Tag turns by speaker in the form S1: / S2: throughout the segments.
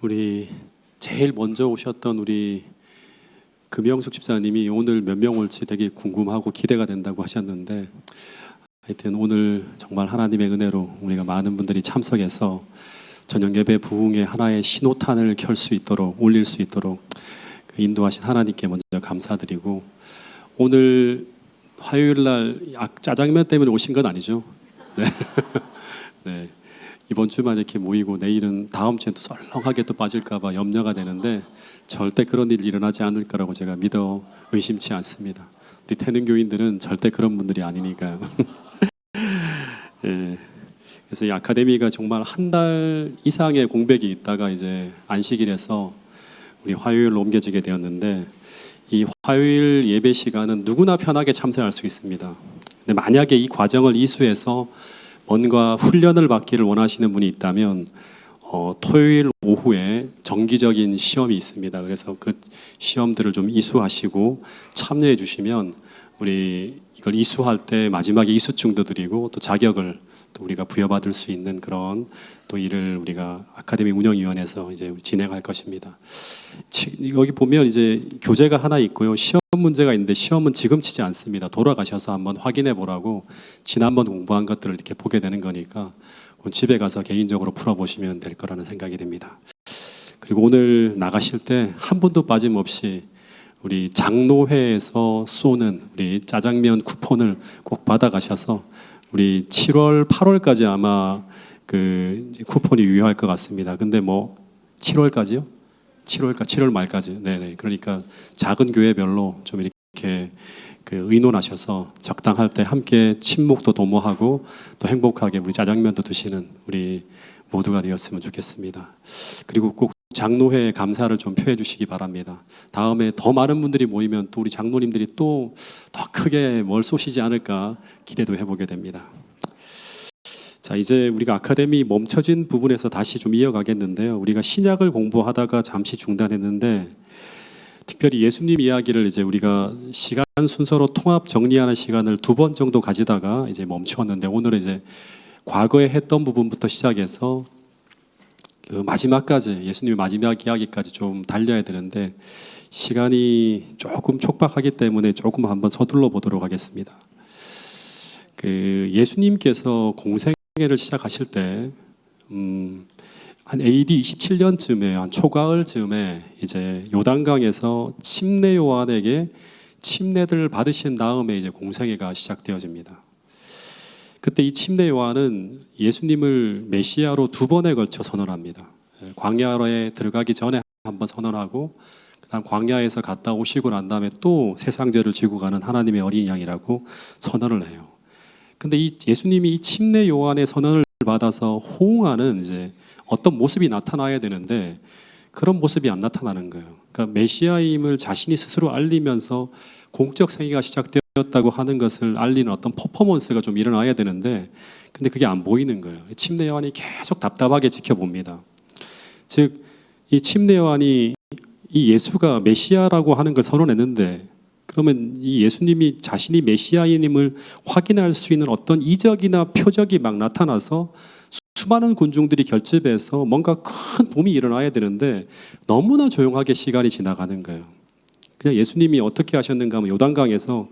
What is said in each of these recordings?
S1: 우리 제일 먼저 오셨던 우리 금영숙 집사님이 오늘 몇 명 올지 되게 궁금하고 기대가 된다고 하셨는데, 하여튼 오늘 정말 하나님의 은혜로 우리가 많은 분들이 참석해서 저녁 예배 부흥의 하나의 신호탄을 켤 수 있도록, 올릴 수 있도록 인도하신 하나님께 먼저 감사드리고, 오늘 화요일 날 짜장면 때문에 오신 건 아니죠? 네. 네. 이번 주만 이렇게 모이고 내일은 다음 주에 또 썰렁하게 또 빠질까봐 염려가 되는데, 절대 그런 일이 일어나지 않을 거라고 제가 믿어 의심치 않습니다. 우리 태능교인들은 절대 그런 분들이 아니니까요. 예. 그래서 이 아카데미가 정말 한 달 이상의 공백이 있다가 이제 안식일에서 우리 화요일로 옮겨지게 되었는데, 이 화요일 예배 시간은 누구나 편하게 참석할 수 있습니다. 근데 만약에 이 과정을 이수해서 뭔가 훈련을 받기를 원하시는 분이 있다면 토요일 오후에 정기적인 시험이 있습니다. 그래서 그 시험들을 좀 이수하시고 참여해 주시면 우리 이걸 이수할 때 마지막에 이수증도 드리고 또 자격을 또 우리가 부여받을 수 있는 그런 또 일을 우리가 아카데미 운영위원회에서 이제 진행할 것입니다. 여기 보면 이제 교재가 하나 있고요. 시험 문제가 있는데 시험은 지금 치지 않습니다. 돌아가셔서 한번 확인해 보라고 지난번 공부한 것들을 이렇게 보게 되는 거니까 집에 가서 개인적으로 풀어보시면 될 거라는 생각이 듭니다. 그리고 오늘 나가실 때 한 분도 빠짐없이 우리 장로회에서 쏘는 우리 짜장면 쿠폰을 꼭 받아가셔서 우리 7월, 8월까지 아마 그 쿠폰이 유효할 것 같습니다. 근데 뭐 7월까지요? 7월 말까지. 네네. 그러니까 작은 교회별로 좀 이렇게 의논하셔서 적당할 때 함께 친목도 도모하고 또 행복하게 우리 짜장면도 드시는 우리 모두가 되었으면 좋겠습니다. 그리고 꼭 장로회에 감사를 좀 표해 주시기 바랍니다. 다음에 더 많은 분들이 모이면 또 우리 장로님들이 또 더 크게 뭘 쏘시지 않을까 기대도 해보게 됩니다. 자, 이제 우리가 아카데미 멈춰진 부분에서 다시 좀 이어가겠는데요. 우리가 신약을 공부하다가 잠시 중단했는데, 특별히 예수님 이야기를 이제 우리가 시간 순서로 통합 정리하는 시간을 2번 정도 가지다가 이제 멈추었는데, 오늘은 이제 과거에 했던 부분부터 시작해서 그 마지막까지, 예수님의 마지막 이야기까지 좀 달려야 되는데 시간이 조금 촉박하기 때문에 조금 한번 서둘러 보도록 하겠습니다. 그 예수님께서 공생애를 시작하실 때 한 AD 27년쯤에 한 초가을쯤에 이제 요단강에서 침례 요한에게 침례를 받으신 다음에 이제 공생애가 시작되어집니다. 그때 이 침례 요한은 예수님을 메시아로 2번에 걸쳐 선언합니다. 광야에 들어가기 전에 한번 선언하고, 그다음 광야에서 갔다 오시고 난 다음에 또 세상 죄를 지고 가는 하나님의 어린 양이라고 선언을 해요. 근데 이 예수님이 이 침례 요한의 선언을 받아서 호응하는 이제 어떤 모습이 나타나야 되는데 그런 모습이 안 나타나는 거예요. 그러니까 메시아임을 자신이 스스로 알리면서 공적 생애가 시작되었다고 하는 것을 알리는 어떤 퍼포먼스가 좀 일어나야 되는데, 근데 그게 안 보이는 거예요. 침례 요한이 계속 답답하게 지켜봅니다. 즉, 이 침례 요한이 이 예수가 메시아라고 하는 걸 선언했는데, 그러면 이 예수님이 자신이 메시아임을 확인할 수 있는 어떤 이적이나 표적이 막 나타나서 수많은 군중들이 결집해서 뭔가 큰 붐이 일어나야 되는데 너무나 조용하게 시간이 지나가는 거예요. 그냥 예수님이 어떻게 하셨는가 하면 요단강에서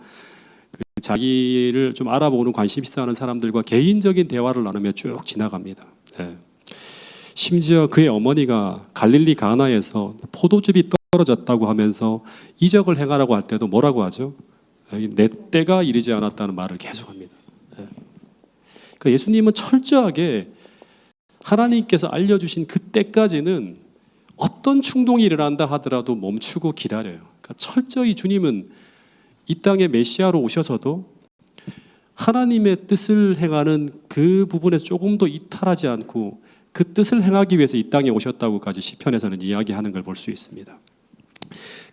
S1: 자기를 좀 알아보는 관심 있어 하는 사람들과 개인적인 대화를 나누며 쭉 지나갑니다. 네. 심지어 그의 어머니가 갈릴리 가나에서 포도즙이 떨어졌다고 하면서 이적을 행하라고 할 때도 뭐라고 하죠? 내 때가 이르지 않았다는 말을 계속합니다. 네. 그러니까 예수님은 철저하게 하나님께서 알려주신 그 때까지는 어떤 충동이 일어난다 하더라도 멈추고 기다려요. 그러니까 철저히 주님은 이 땅에 메시아로 오셔서도 하나님의 뜻을 행하는 그 부분에 조금도 이탈하지 않고 그 뜻을 행하기 위해서 이 땅에 오셨다고까지 시편에서는 이야기하는 걸 볼 수 있습니다.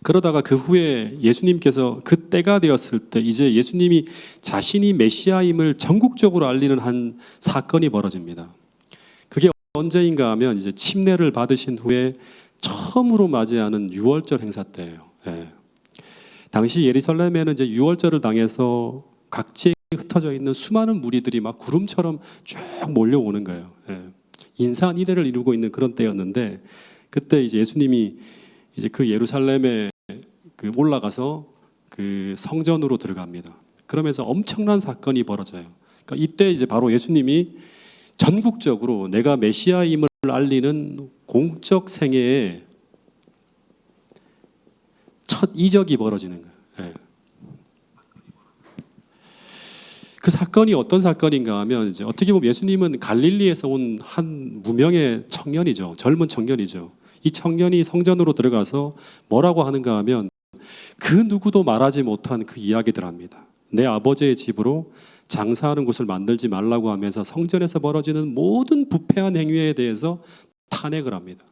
S1: 그러다가 그 후에 예수님께서 그 때가 되었을 때 이제 예수님이 자신이 메시아임을 전국적으로 알리는 한 사건이 벌어집니다. 그게 언제인가 하면 이제 침례를 받으신 후에 처음으로 맞이하는 유월절 행사 때예요. 예. 당시 예루살렘에는 이제 유월절을 당해서 각지에 흩어져 있는 수많은 무리들이 막 구름처럼 쭉 몰려오는 거예요. 예. 인산 이래를 이루고 있는 그런 때였는데 그때 이제 예수님이 이제 그 예루살렘에 그 올라가서 그 성전으로 들어갑니다. 그러면서 엄청난 사건이 벌어져요. 그러니까 이때 이제 바로 예수님이 전국적으로 내가 메시아임을 알리는 공적 생애에 첫 이적이 벌어지는 거예요. 예. 그 사건이 어떤 사건인가 하면 이제 어떻게 보면 예수님은 갈릴리에서 온 한 무명의 청년이죠. 젊은 청년이죠. 이 청년이 성전으로 들어가서 뭐라고 하는가 하면 그 누구도 말하지 못한 그 이야기들 합니다. 내 아버지의 집으로 장사하는 곳을 만들지 말라고 하면서 성전에서 벌어지는 모든 부패한 행위에 대해서 탄핵을 합니다.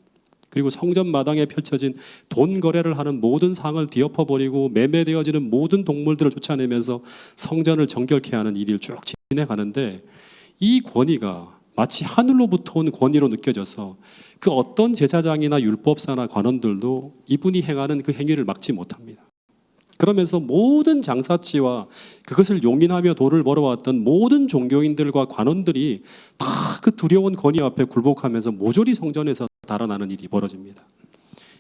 S1: 그리고 성전 마당에 펼쳐진 돈 거래를 하는 모든 상을 뒤엎어버리고 매매되어지는 모든 동물들을 쫓아내면서 성전을 정결케 하는 일을 쭉 진행하는데 이 권위가 마치 하늘로부터 온 권위로 느껴져서 그 어떤 제사장이나 율법사나 관원들도 이분이 행하는 그 행위를 막지 못합니다. 그러면서 모든 장사치와 그것을 용인하며 돈을 벌어왔던 모든 종교인들과 관원들이 다 그 두려운 권위 앞에 굴복하면서 모조리 성전에서 달아나는 일이 벌어집니다.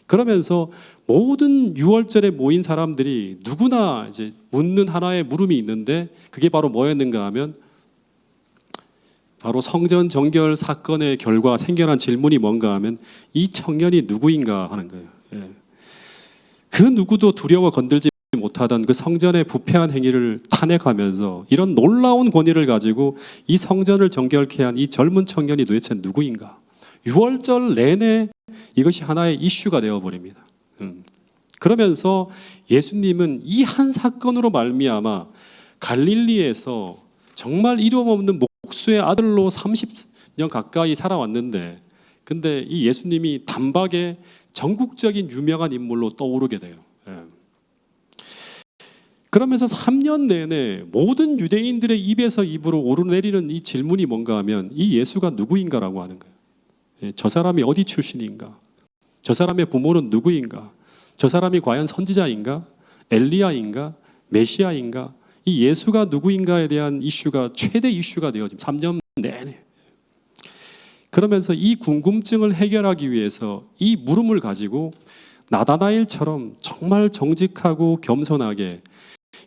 S1: 그러면서 모든 유월절에 모인 사람들이 누구나 이제 묻는 하나의 물음이 있는데 그게 바로 뭐였는가 하면 바로 성전 정결 사건의 결과 생겨난 질문이 뭔가 하면 이 청년이 누구인가 하는 거예요. 예. 그 누구도 두려워 건들지 못하던 그 성전의 부패한 행위를 탄핵하면서 이런 놀라운 권위를 가지고 이 성전을 정결케 한 이 젊은 청년이 도대체 누구인가? 6월절 내내 이것이 하나의 이슈가 되어버립니다. 그러면서 예수님은 이 한 사건으로 말미암아 갈릴리에서 정말 이름 없는 목수의 아들로 30년 가까이 살아왔는데 근데 이 예수님이 단박에 전국적인 유명한 인물로 떠오르게 돼요. 그러면서 3년 내내 모든 유대인들의 입에서 입으로 오르내리는 이 질문이 뭔가 하면 이 예수가 누구인가라고 하는 거예요. 저 사람이 어디 출신인가? 저 사람의 부모는 누구인가? 저 사람이 과연 선지자인가? 엘리야인가? 메시아인가? 이 예수가 누구인가에 대한 이슈가 최대 이슈가 되어 지금 3년 내내. 그러면서 이 궁금증을 해결하기 위해서 이 물음을 가지고 나다나엘처럼 정말 정직하고 겸손하게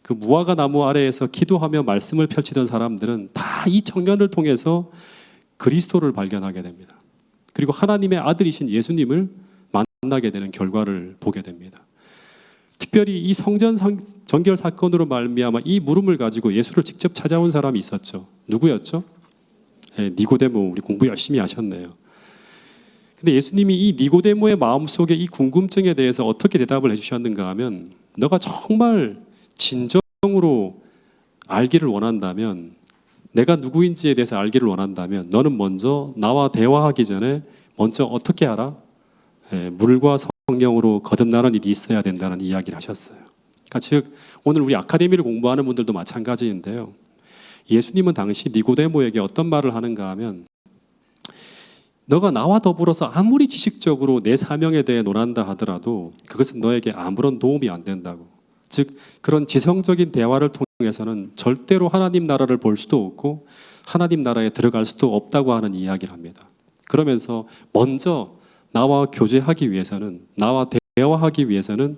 S1: 그 무화과 나무 아래에서 기도하며 말씀을 펼치던 사람들은 다 이 청년을 통해서 그리스도를 발견하게 됩니다. 그리고 하나님의 아들이신 예수님을 만나게 되는 결과를 보게 됩니다. 특별히 이 성전 정결 사건으로 말미암아 이 물음을 가지고 예수를 직접 찾아온 사람이 있었죠. 누구였죠? 니고데모. 우리 공부 열심히 하셨네요. 근데 예수님이 이 니고데모의 마음속에 이 궁금증에 대해서 어떻게 대답을 해주셨는가 하면 너가 정말 진정으로 알기를 원한다면 내가 누구인지에 대해서 알기를 원한다면 너는 먼저 나와 대화하기 전에 먼저 어떻게 하라? 물과 성령으로 거듭나는 일이 있어야 된다는 이야기를 하셨어요. 그러니까 즉 오늘 우리 아카데미를 공부하는 분들도 마찬가지인데요. 예수님은 당시 니고데모에게 어떤 말을 하는가 하면 너가 나와 더불어서 아무리 지식적으로 내 사명에 대해 논한다 하더라도 그것은 너에게 아무런 도움이 안 된다고. 즉 그런 지성적인 대화를 통해서는 절대로 하나님 나라를 볼 수도 없고 하나님 나라에 들어갈 수도 없다고 하는 이야기를 합니다. 그러면서 먼저 나와 교제하기 위해서는 나와 대화하기 위해서는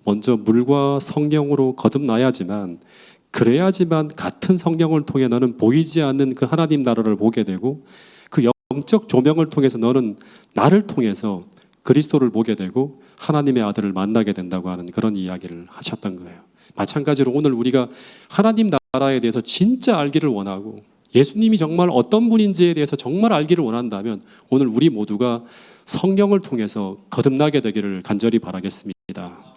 S1: 먼저 물과 성령으로 거듭나야지만 그래야지만 같은 성령을 통해 너는 보이지 않는 그 하나님 나라를 보게 되고 그 영적 조명을 통해서 너는 나를 통해서 그리스도를 보게 되고 하나님의 아들을 만나게 된다고 하는 그런 이야기를 하셨던 거예요. 마찬가지로 오늘 우리가 하나님 나라에 대해서 진짜 알기를 원하고 예수님이 정말 어떤 분인지에 대해서 정말 알기를 원한다면 오늘 우리 모두가 성령을 통해서 거듭나게 되기를 간절히 바라겠습니다.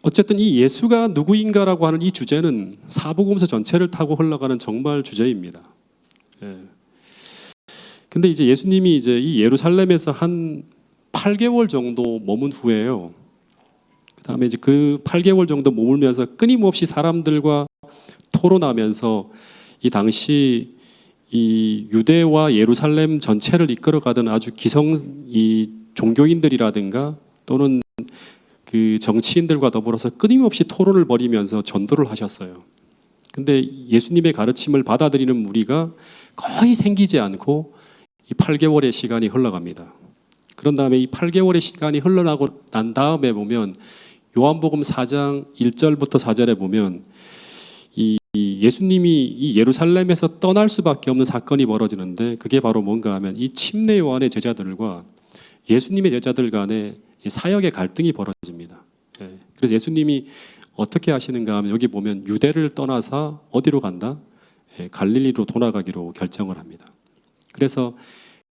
S1: 어쨌든 이 예수가 누구인가라고 하는 이 주제는 사복음서 전체를 타고 흘러가는 정말 주제입니다. 근데 이제 예수님이 이제 이 예루살렘에서 한 8개월 정도 머문 후에요. 그다음에 이제 그 8개월 정도 머물면서 끊임없이 사람들과 토론하면서 이 당시 이 유대와 예루살렘 전체를 이끌어가던 아주 이 종교인들이라든가 또는 그 정치인들과 더불어서 끊임없이 토론을 벌이면서 전도를 하셨어요. 근데 예수님의 가르침을 받아들이는 무리가 거의 생기지 않고 이 8개월의 시간이 흘러갑니다. 그런 다음에 이 8개월의 시간이 흘러나고 난 다음에 보면 요한복음 4장 1절부터 4절에 보면 이 예수님이 이 예루살렘에서 떠날 수밖에 없는 사건이 벌어지는데, 그게 바로 뭔가 하면 이 침례 요한의 제자들과 예수님의 제자들 간의 사역의 갈등이 벌어집니다. 그래서 예수님이 어떻게 하시는가 하면 여기 보면 유대를 떠나서 어디로 간다? 갈릴리로 돌아가기로 결정을 합니다. 그래서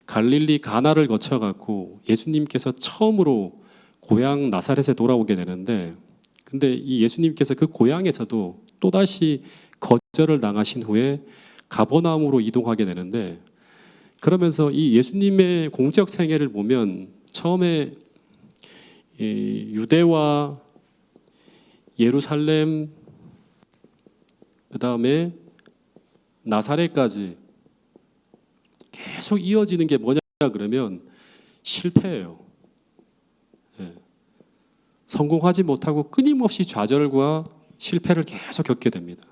S1: 갈릴리 가나를 거쳐갖고 예수님께서 처음으로 고향 나사렛에 돌아오게 되는데, 근데 이 예수님께서 그 고향에서도 또다시 거절을 당하신 후에 가버나움으로 이동하게 되는데, 그러면서 이 예수님의 공적 생애를 보면 처음에 유대와 예루살렘, 그 다음에 나사렛까지 계속 이어지는 게 뭐냐 그러면 실패예요. 성공하지 못하고 끊임없이 좌절과 실패를 계속 겪게 됩니다.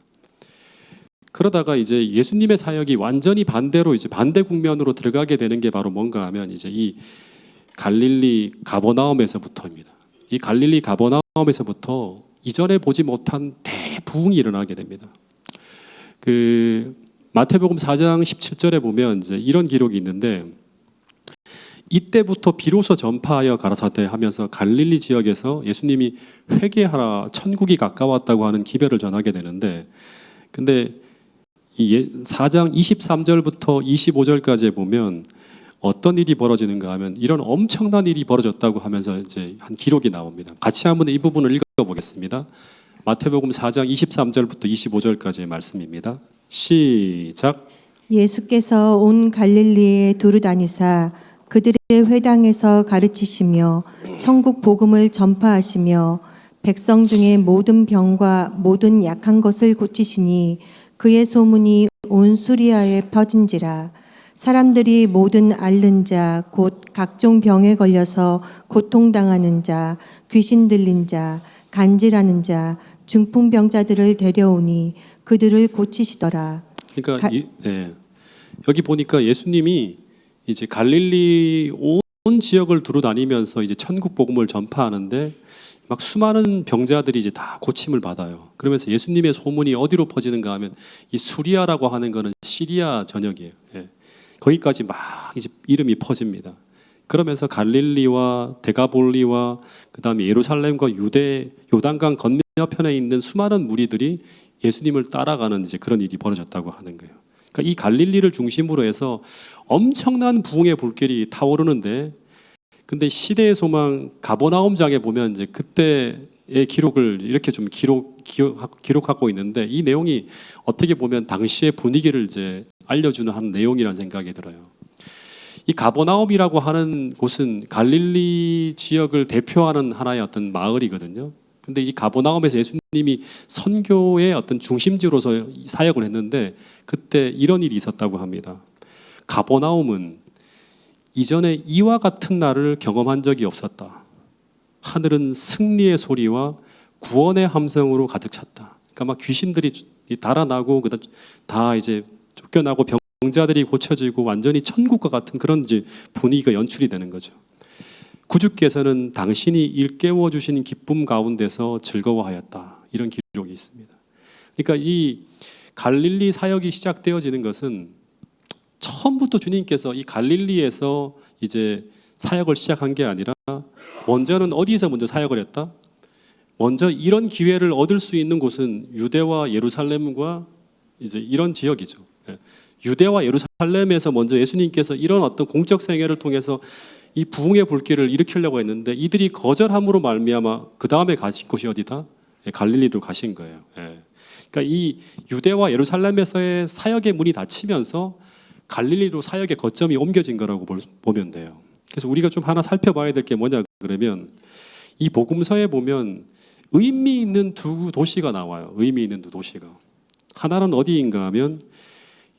S1: 그러다가 이제 예수님의 사역이 완전히 반대로 이제 반대 국면으로 들어가게 되는 게 바로 뭔가 하면 이제 이 갈릴리 가버나움에서부터입니다. 이 갈릴리 가버나움에서부터 이전에 보지 못한 대부흥이 일어나게 됩니다. 그 마태복음 4장 17절에 보면 이제 이런 기록이 있는데, 이때부터 비로소 전파하여 가라사대 하면서 갈릴리 지역에서 예수님이 회개하라 천국이 가까웠다고 하는 기별을 전하게 되는데, 근데 이 4장 23절부터 25절까지에 보면 어떤 일이 벌어지는가 하면 이런 엄청난 일이 벌어졌다고 하면서 이제 한 기록이 나옵니다. 같이 한번 이 부분을 읽어보겠습니다. 마태복음 4장 23절부터 25절까지의 말씀입니다. 시작.
S2: 예수께서 온 갈릴리에 두루 다니사 그들의 회당에서 가르치시며 천국 복음을 전파하시며 백성 중에 모든 병과 모든 약한 것을 고치시니 그의 소문이 온 수리아에 퍼진지라. 사람들이 모든 앓는 자 곧 각종 병에 걸려서 고통당하는 자, 귀신 들린 자, 간질하는 자, 중풍병자들을 데려오니 그들을 고치시더라.
S1: 그러니까 여기 보니까 예수님이 이제 갈릴리 온 지역을 두루 다니면서 이제 천국 복음을 전파하는데 막 수많은 병자들이 이제 다 고침을 받아요. 그러면서 예수님의 소문이 어디로 퍼지는가 하면 이 수리아라고 하는 거는 시리아 전역이에요. 거기까지 막 이제 이름이 퍼집니다. 그러면서 갈릴리와 데가볼리와 그다음에 예루살렘과 유대 요단강 건너편에 있는 수많은 무리들이 예수님을 따라가는 이제 그런 일이 벌어졌다고 하는 거예요. 그러니까 이 갈릴리를 중심으로 해서 엄청난 부흥의 불길이 타오르는데, 근데 시대의 소망 가버나움장에 보면 이제 그때의 기록을 이렇게 좀 기록하고 있는데, 이 내용이 어떻게 보면 당시의 분위기를 이제 알려주는 한 내용이라는 생각이 들어요. 이 가버나움이라고 하는 곳은 갈릴리 지역을 대표하는 하나의 어떤 마을이거든요. 근데 이 가버나움에서 예수님이 선교의 어떤 중심지로서 사역을 했는데 그때 이런 일이 있었다고 합니다. 가버나움은 이전에 이와 같은 날을 경험한 적이 없었다. 하늘은 승리의 소리와 구원의 함성으로 가득 찼다. 그러니까 막 귀신들이 달아나고 다 이제 쫓겨나고 병자들이 고쳐지고 완전히 천국과 같은 그런 이제 분위기가 연출이 되는 거죠. 구주께서는 당신이 일깨워 주신 기쁨 가운데서 즐거워하였다. 이런 기록이 있습니다. 그러니까 이 갈릴리 사역이 시작되어지는 것은 처음부터 주님께서 이 갈릴리에서 이제 사역을 시작한 게 아니라 먼저는 어디에서 먼저 사역을 했다? 먼저 이런 기회를 얻을 수 있는 곳은 유대와 예루살렘과 이제 이런 지역이죠. 유대와 예루살렘에서 먼저 예수님께서 이런 어떤 공적 생애를 통해서 이 부흥의 불길을 일으키려고 했는데 이들이 거절함으로 말미암아 그 다음에 가신 곳이 어디다? 갈릴리로 가신 거예요. 그러니까 이 유대와 예루살렘에서의 사역의 문이 닫히면서 갈릴리로 사역의 거점이 옮겨진 거라고 보면 돼요. 그래서 우리가 좀 하나 살펴봐야 될 게 뭐냐 그러면 이 복음서에 보면 의미 있는 두 도시가 나와요. 의미 있는 두 도시가. 하나는 어디인가 하면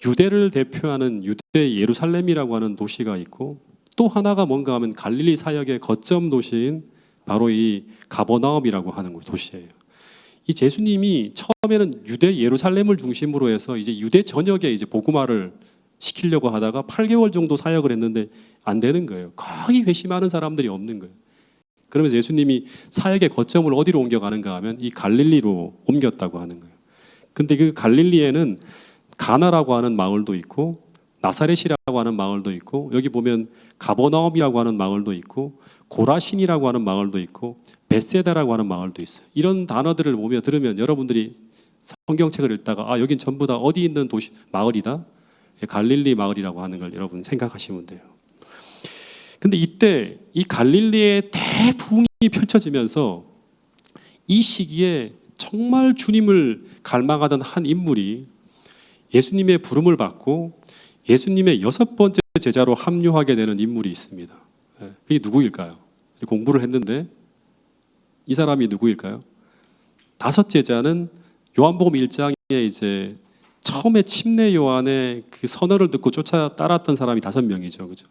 S1: 유대를 대표하는 유대 예루살렘이라고 하는 도시가 있고, 또 하나가 뭔가 하면 갈릴리 사역의 거점 도시인 바로 이 가버나움이라고 하는 도시예요. 이 예수님이 처음에는 유대 예루살렘을 중심으로 해서 이제 유대 전역에 이제 복음화를 시키려고 하다가 8개월 정도 사역을 했는데 안 되는 거예요. 거의 회심하는 사람들이 없는 거예요. 그러면서 예수님이 사역의 거점을 어디로 옮겨가는가 하면 이 갈릴리로 옮겼다고 하는 거예요. 근데 그 갈릴리에는 가나라고 하는 마을도 있고 나사렛이라고 하는 마을도 있고 여기 보면 가버나움이라고 하는 마을도 있고 고라신이라고 하는 마을도 있고 벳세다라고 하는 마을도 있어요. 이런 단어들을 보며 들으면 여러분들이 성경책을 읽다가 여긴 전부 다 어디 있는 도시 마을이다. 갈릴리 마을이라고 하는 걸 여러분 생각하시면 돼요. 근데 이때 이 갈릴리의 대부흥이 펼쳐지면서 이 시기에 정말 주님을 갈망하던 한 인물이 예수님의 부름을 받고 예수님의 6번째 제자로 합류하게 되는 인물이 있습니다. 그게 누구일까요? 공부를 했는데 이 사람이 누구일까요? 5 제자는 요한복음 1장에 이제 처음에 침례 요한의 그 선언을 듣고 쫓아 따랐던 사람이 5명이죠. 그죠?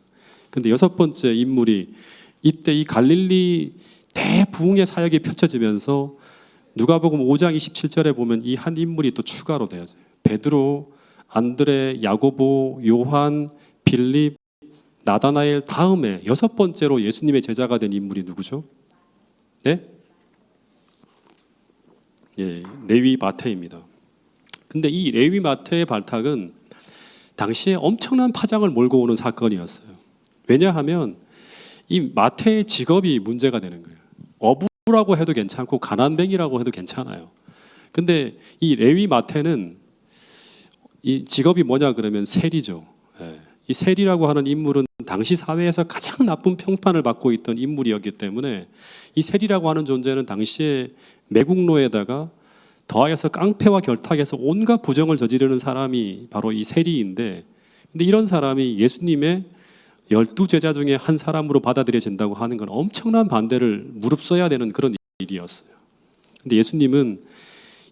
S1: 근데 6번째 인물이 이때 이 갈릴리 대부흥의 사역이 펼쳐지면서 누가복음 5장 27절에 보면 이 한 인물이 또 추가로 되어져요. 베드로, 안드레, 야고보, 요한, 빌립, 나다나엘 다음에 6번째로 예수님의 제자가 된 인물이 누구죠? 네? 예, 레위 마태입니다. 근데 이 레위 마태의 발탁은 당시에 엄청난 파장을 몰고 오는 사건이었어요. 왜냐하면 이 마태의 직업이 문제가 되는 거예요. 어부라고 해도 괜찮고 가난뱅이라고 해도 괜찮아요. 근데 이 레위 마태는 이 직업이 뭐냐 그러면 세리죠. 이 세리라고 하는 인물은 당시 사회에서 가장 나쁜 평판을 받고 있던 인물이었기 때문에 이 세리라고 하는 존재는 당시에 매국노에다가 더하여서 깡패와 결탁해서 온갖 부정을 저지르는 사람이 바로 이 세리인데, 근데 이런 사람이 예수님의 12제자 중에 한 사람으로 받아들여진다고 하는 건 엄청난 반대를 무릅써야 되는 그런 일이었어요. 근데 예수님은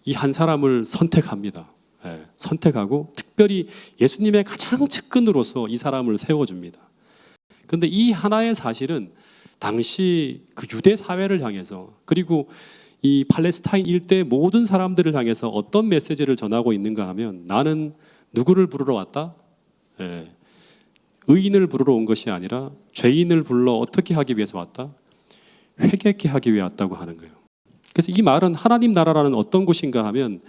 S1: 이 한 사람을 선택합니다. 선택하고 특별히 예수님의 가장 측근으로서 이 사람을 세워줍니다. 그런데 이 하나의 사실은 당시 그 유대 사회를 향해서 그리고 이 팔레스타인 일대 모든 사람들을 향해서 어떤 메시지를 전하고 있는가 하면 나는 누구를 부르러 왔다? 의인을 부르러 온 것이 아니라 죄인을 불러 어떻게 하기 위해서 왔다? 회개케 하기 위해 왔다고 하는 거예요. 그래서 이 말은 하나님 나라라는 어떤 곳인가 하면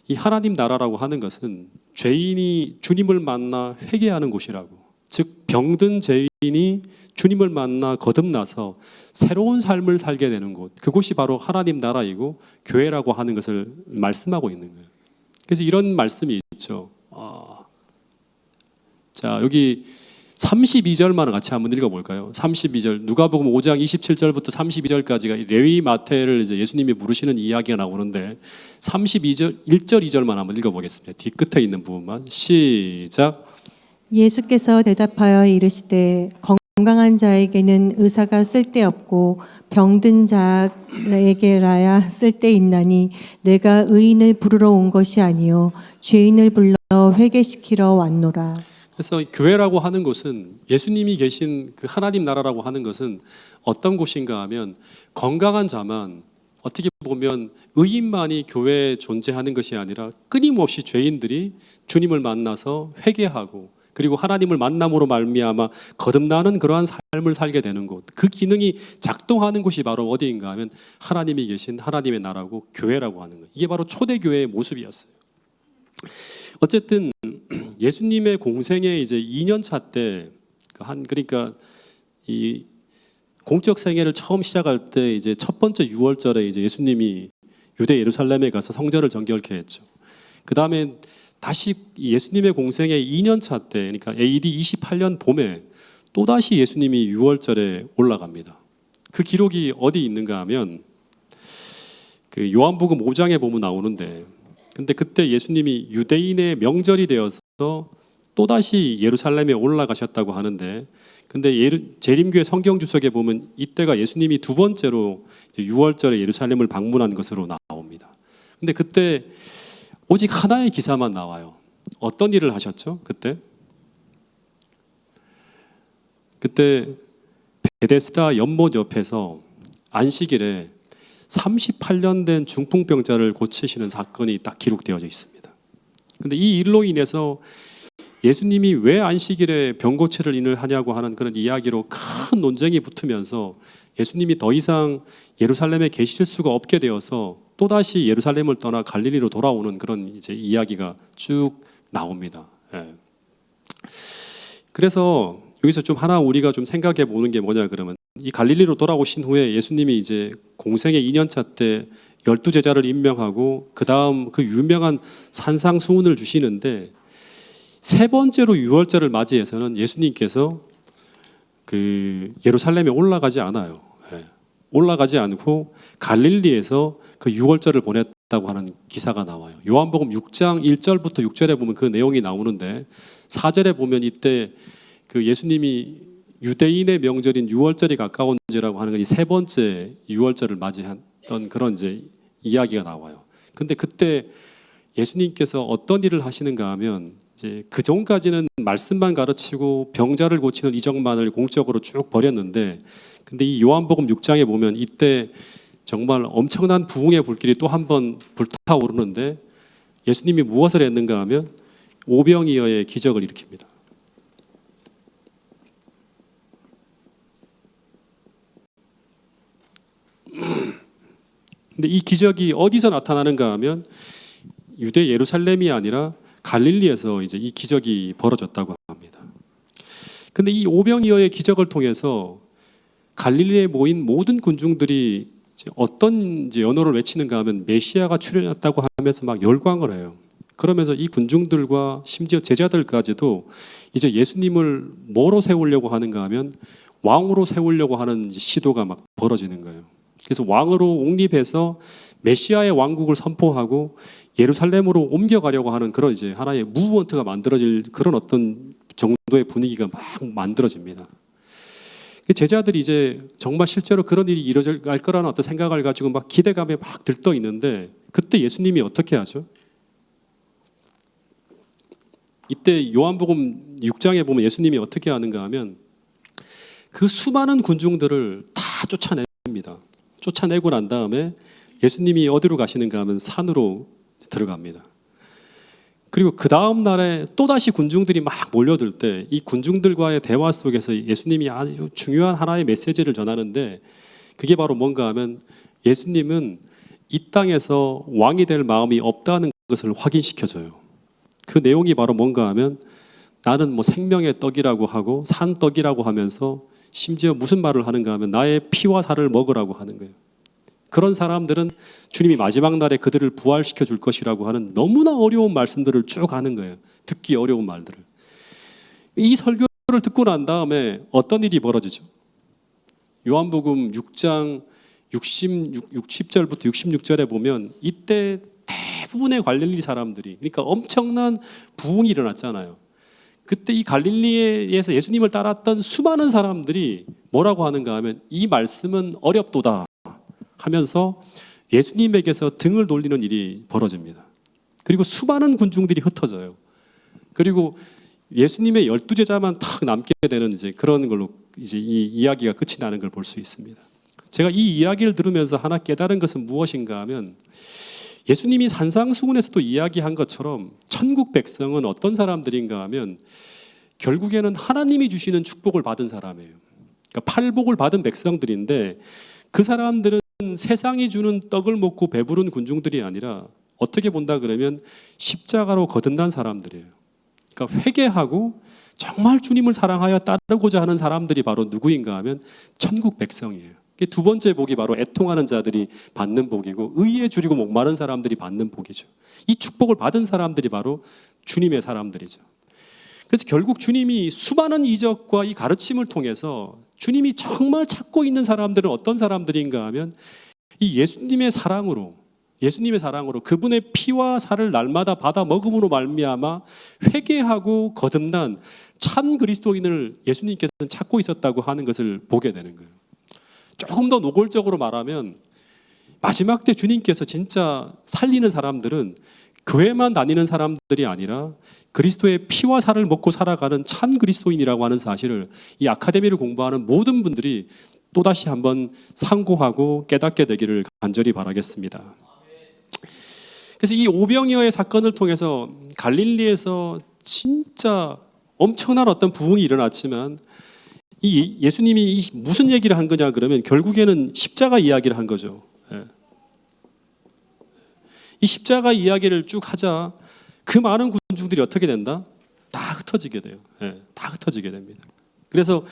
S1: 이 하나님 나라라고 하는 것은 죄인이 주님을 만나 회개하는 곳이라고, 즉 병든 죄인이 주님을 만나 거듭나서 새로운 삶을 살게 되는 곳, 그곳이 바로 하나님 나라이고 교회라고 하는 것을 말씀하고 있는 거예요. 그래서 이런 말씀이 있죠. 자, 여기 32절만 같이 한번 읽어볼까요? 32절, 누가복음 5장 27절부터 32절까지가 레위 마태를 이제 예수님이 부르시는 이야기가 나오는데 32절, 1절, 2절만 한번 읽어보겠습니다. 뒤끝에 있는 부분만. 시작.
S2: 예수께서 대답하여 이르시되 건강한 자에게는 의사가 쓸데없고 병든 자에게라야 쓸데있나니 내가 의인을 부르러 온 것이 아니요 죄인을 불러 회개시키러 왔노라.
S1: 그래서 교회라고 하는 곳은 예수님이 계신 그 하나님 나라라고 하는 것은 어떤 곳인가 하면 건강한 자만, 어떻게 보면 의인만이 교회에 존재하는 것이 아니라 끊임없이 죄인들이 주님을 만나서 회개하고 그리고 하나님을 만남으로 말미암아 거듭나는 그러한 삶을 살게 되는 곳, 그 기능이 작동하는 곳이 바로 어디인가 하면 하나님이 계신 하나님의 나라고 교회라고 하는 거예요. 이게 바로 초대교회의 모습이었어요. 어쨌든 예수님의 공생의 이제 2년 차 때 그러니까 이 공적 생애를 처음 시작할 때 이제 첫 번째 6월절에 이제 예수님이 유대 예루살렘에 가서 성전을 정결케 했죠. 그 다음에 다시 예수님의 공생의 2년 차 때, 그러니까 AD 28년 봄에 또 다시 예수님이 6월절에 올라갑니다. 그 기록이 어디 있는가 하면 그 요한복음 5장에 보면 나오는데. 근데 그때 예수님이 유대인의 명절이 되어서 또다시 예루살렘에 올라가셨다고 하는데, 근데 재림교회 성경 주석에 보면 이때가 예수님이 2번째로 6월절에 예루살렘을 방문한 것으로 나옵니다. 근데 그때 오직 하나의 기사만 나와요. 어떤 일을 하셨죠? 그때 베데스다 연못 옆에서 안식일에 38년 된 중풍병자를 고치시는 사건이 딱 기록되어져 있습니다. 근데 이 일로 인해서 예수님이 왜 안식일에 병고치를 인을 하냐고 하는 그런 이야기로 큰 논쟁이 붙으면서 예수님이 더 이상 예루살렘에 계실 수가 없게 되어서 또다시 예루살렘을 떠나 갈릴리로 돌아오는 그런 이제 이야기가 쭉 나옵니다. 예. 그래서 여기서 좀 하나 우리가 좀 생각해 보는 게 뭐냐 그러면 이 갈릴리로 돌아오신 후에 예수님이 이제 공생의 2년차 때 12제자를 임명하고 그 다음 그 유명한 산상수훈을 주시는데 세 번째로 유월절을 맞이해서는 예수님께서 그 예루살렘에 올라가지 않아요. 예. 올라가지 않고 갈릴리에서 그 유월절을 보냈다고 하는 기사가 나와요. 요한복음 6장 1절부터 6절에 보면 그 내용이 나오는데 4절에 보면 이때 그 예수님이 유대인의 명절인 유월절이 가까운지라고 하는 이 세 번째 유월절을 맞이했던 그런 이제 이야기가 나와요. 근데 그때 예수님께서 어떤 일을 하시는가 하면 이제 그 전까지는 말씀만 가르치고 병자를 고치는 이적만을 공적으로 쭉 벌였는데 근데 이 요한복음 6장에 보면 이때 정말 엄청난 부흥의 불길이 또 한 번 불타오르는데 예수님이 무엇을 했는가 하면 오병이어의 기적을 일으킵니다. 근데 이 기적이 어디서 나타나는가 하면 유대 예루살렘이 아니라 갈릴리에서 이제 이 기적이 벌어졌다고 합니다. 근데 이 오병이어의 기적을 통해서 갈릴리에 모인 모든 군중들이 이제 어떤 이제 언어를 외치는가 하면 메시아가 출현했다고 하면서 막 열광을 해요. 그러면서 이 군중들과 심지어 제자들까지도 이제 예수님을 뭐로 세우려고 하는가 하면 왕으로 세우려고 하는 시도가 막 벌어지는 거예요. 그래서 왕으로 옹립해서 메시아의 왕국을 선포하고 예루살렘으로 옮겨가려고 하는 그런 이제 하나의 무브먼트가 만들어질 그런 어떤 정도의 분위기가 막 만들어집니다. 제자들이 이제 정말 실제로 그런 일이 일어날 거라는 어떤 생각을 가지고 막 기대감에 막 들떠 있는데 그때 예수님이 어떻게 하죠? 이때 요한복음 6장에 보면 예수님이 어떻게 하는가 하면 그 수많은 군중들을 다 쫓아냅니다. 쫓아내고 난 다음에 예수님이 어디로 가시는가 하면 산으로 들어갑니다. 그리고 그 다음 날에 또다시 군중들이 막 몰려들 때 이 군중들과의 대화 속에서 예수님이 아주 중요한 하나의 메시지를 전하는데 그게 바로 뭔가 하면 예수님은 이 땅에서 왕이 될 마음이 없다는 것을 확인시켜줘요. 그 내용이 바로 뭔가 하면 나는 뭐 생명의 떡이라고 하고 산떡이라고 하면서 심지어 무슨 말을 하는가 하면 나의 피와 살을 먹으라고 하는 거예요. 그런 사람들은 주님이 마지막 날에 그들을 부활시켜 줄 것이라고 하는 너무나 어려운 말씀들을 쭉 하는 거예요. 듣기 어려운 말들을. 이 설교를 듣고 난 다음에 어떤 일이 벌어지죠? 요한복음 6장 60절부터 66절에 보면 이때 대부분의 갈릴리 사람들이 그러니까 엄청난 부흥이 일어났잖아요. 그때 이 갈릴리에서 예수님을 따랐던 수많은 사람들이 뭐라고 하는가 하면 이 말씀은 어렵도다 하면서 예수님에게서 등을 돌리는 일이 벌어집니다. 그리고 수많은 군중들이 흩어져요. 그리고 예수님의 12제자만 탁 남게 되는 이제 그런 걸로 이제 이 이야기가 끝이 나는 걸 볼 수 있습니다. 제가 이 이야기를 들으면서 하나 깨달은 것은 무엇인가 하면 예수님이 산상수훈에서도 이야기한 것처럼 천국 백성은 어떤 사람들인가 하면 결국에는 하나님이 주시는 축복을 받은 사람이에요. 그러니까 팔복을 받은 백성들인데 그 사람들은 세상이 주는 떡을 먹고 배부른 군중들이 아니라 어떻게 본다 그러면 십자가로 거듭난 사람들이에요. 그러니까 회개하고 정말 주님을 사랑하여 따르고자 하는 사람들이 바로 누구인가 하면 천국 백성이에요. 두 번째 복이 바로 애통하는 자들이 받는 복이고 의에 줄이고 목마른 사람들이 받는 복이죠. 이 축복을 받은 사람들이 바로 주님의 사람들이죠. 그래서 결국 주님이 수많은 이적과 이 가르침을 통해서 주님이 정말 찾고 있는 사람들은 어떤 사람들인가 하면 이 예수님의 사랑으로 그분의 피와 살을 날마다 받아 먹음으로 말미암아 회개하고 거듭난 참 그리스도인을 예수님께서는 찾고 있었다고 하는 것을 보게 되는 거예요. 조금 더 노골적으로 말하면 마지막 때 주님께서 진짜 살리는 사람들은 교회만 다니는 사람들이 아니라 그리스도의 피와 살을 먹고 살아가는 참 그리스도인이라고 하는 사실을 이 아카데미를 공부하는 모든 분들이 또다시 한번 상고하고 깨닫게 되기를 간절히 바라겠습니다. 그래서 이 오병이어의 사건을 통해서 갈릴리에서 진짜 엄청난 어떤 부흥이 일어났지만 이 예수님이 무슨 얘기를 한 거냐 그러면 결국에는 십자가 이야기를 한 거죠. 예. 이 십자가 이야기를 쭉 하자 그 많은 군중들이 어떻게 된다? 다 흩어지게 돼요. 예. 다 흩어지게 됩니다. 그래서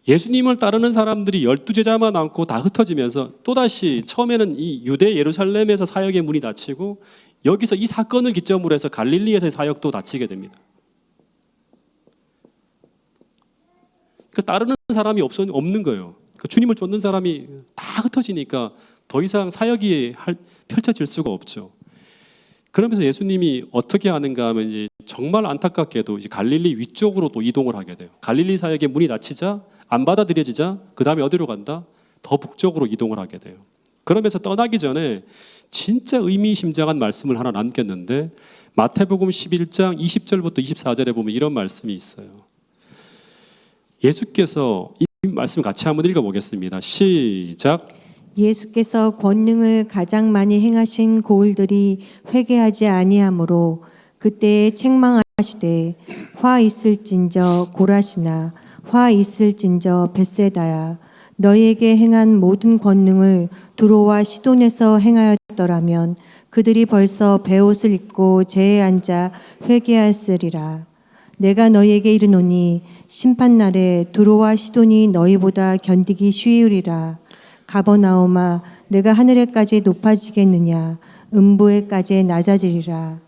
S1: 예수님을 따르는 사람들이 12제자만 남고 다 흩어지면서 또다시 처음에는 이 유대 예루살렘에서 사역의 문이 닫히고 여기서 이 사건을 기점으로 해서 갈릴리에서의 사역도 닫히게 됩니다. 그 따르는 사람이 없는 거예요. 그 주님을 쫓는 사람이 다 흩어지니까 더 이상 사역이 펼쳐질 수가 없죠. 그러면서 예수님이 어떻게 하는가 하면 이제 정말 안타깝게도 이제 갈릴리 위쪽으로 또 이동을 하게 돼요. 갈릴리 사역의 문이 닫히자 안 받아들여지자 그 다음에 어디로 간다? 더 북쪽으로 이동을 하게 돼요. 그러면서 떠나기 전에 진짜 의미심장한 말씀을 하나 남겼는데 마태복음 11장 20절부터 24절에 보면 이런 말씀이 있어요. 예수께서 이 말씀 같이 한번 읽어보겠습니다. 시작.
S2: 예수께서 권능을 가장 많이 행하신 고을들이 회개하지 아니하므로 그때에 책망하시되 화 있을진저 고라시나 화 있을진저 벳세다야 너희에게 행한 모든 권능을 두로와 시돈에서 행하였더라면 그들이 벌써 베옷을 입고 제에 앉아 회개하였으리라. 내가 너희에게 이르노니 심판날에 두로와 시돈이 너희보다 견디기 쉬우리라. 가버나움아 내가 하늘에까지 높아지겠느냐 음부에까지 낮아지리라.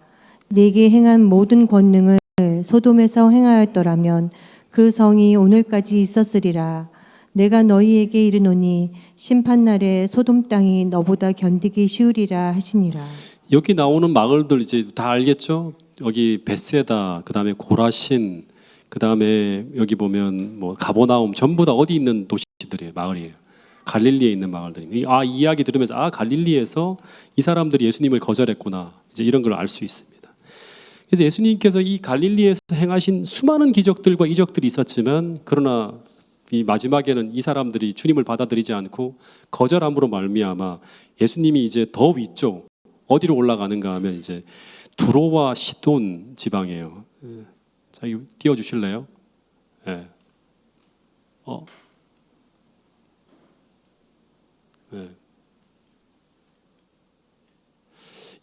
S2: 네게 행한 모든 권능을 소돔에서 행하였더라면 그 성이 오늘까지 있었으리라. 내가 너희에게 이르노니 심판날에 소돔 땅이 너보다 견디기 쉬우리라 하시니라.
S1: 여기 나오는 마을들 이제 다 알겠죠? 여기 베세다, 그 다음에 고라신, 그 다음에 여기 보면 뭐 가버나움 전부 다 어디 있는 도시들이에요, 마을이에요. 갈릴리에 있는 마을들이. 이 이야기 들으면서 갈릴리에서 이 사람들이 예수님을 거절했구나. 이제 이런 걸 알 수 있습니다. 그래서 예수님께서 이 갈릴리에서 행하신 수많은 기적들과 이적들이 있었지만 그러나 이 마지막에는 이 사람들이 주님을 받아들이지 않고 거절함으로 말미암아 예수님이 이제 더 위쪽 어디로 올라가는가 하면 이제 두로와 시돈 지방이에요. 자, 이거 띄워 주실래요? 네. 네.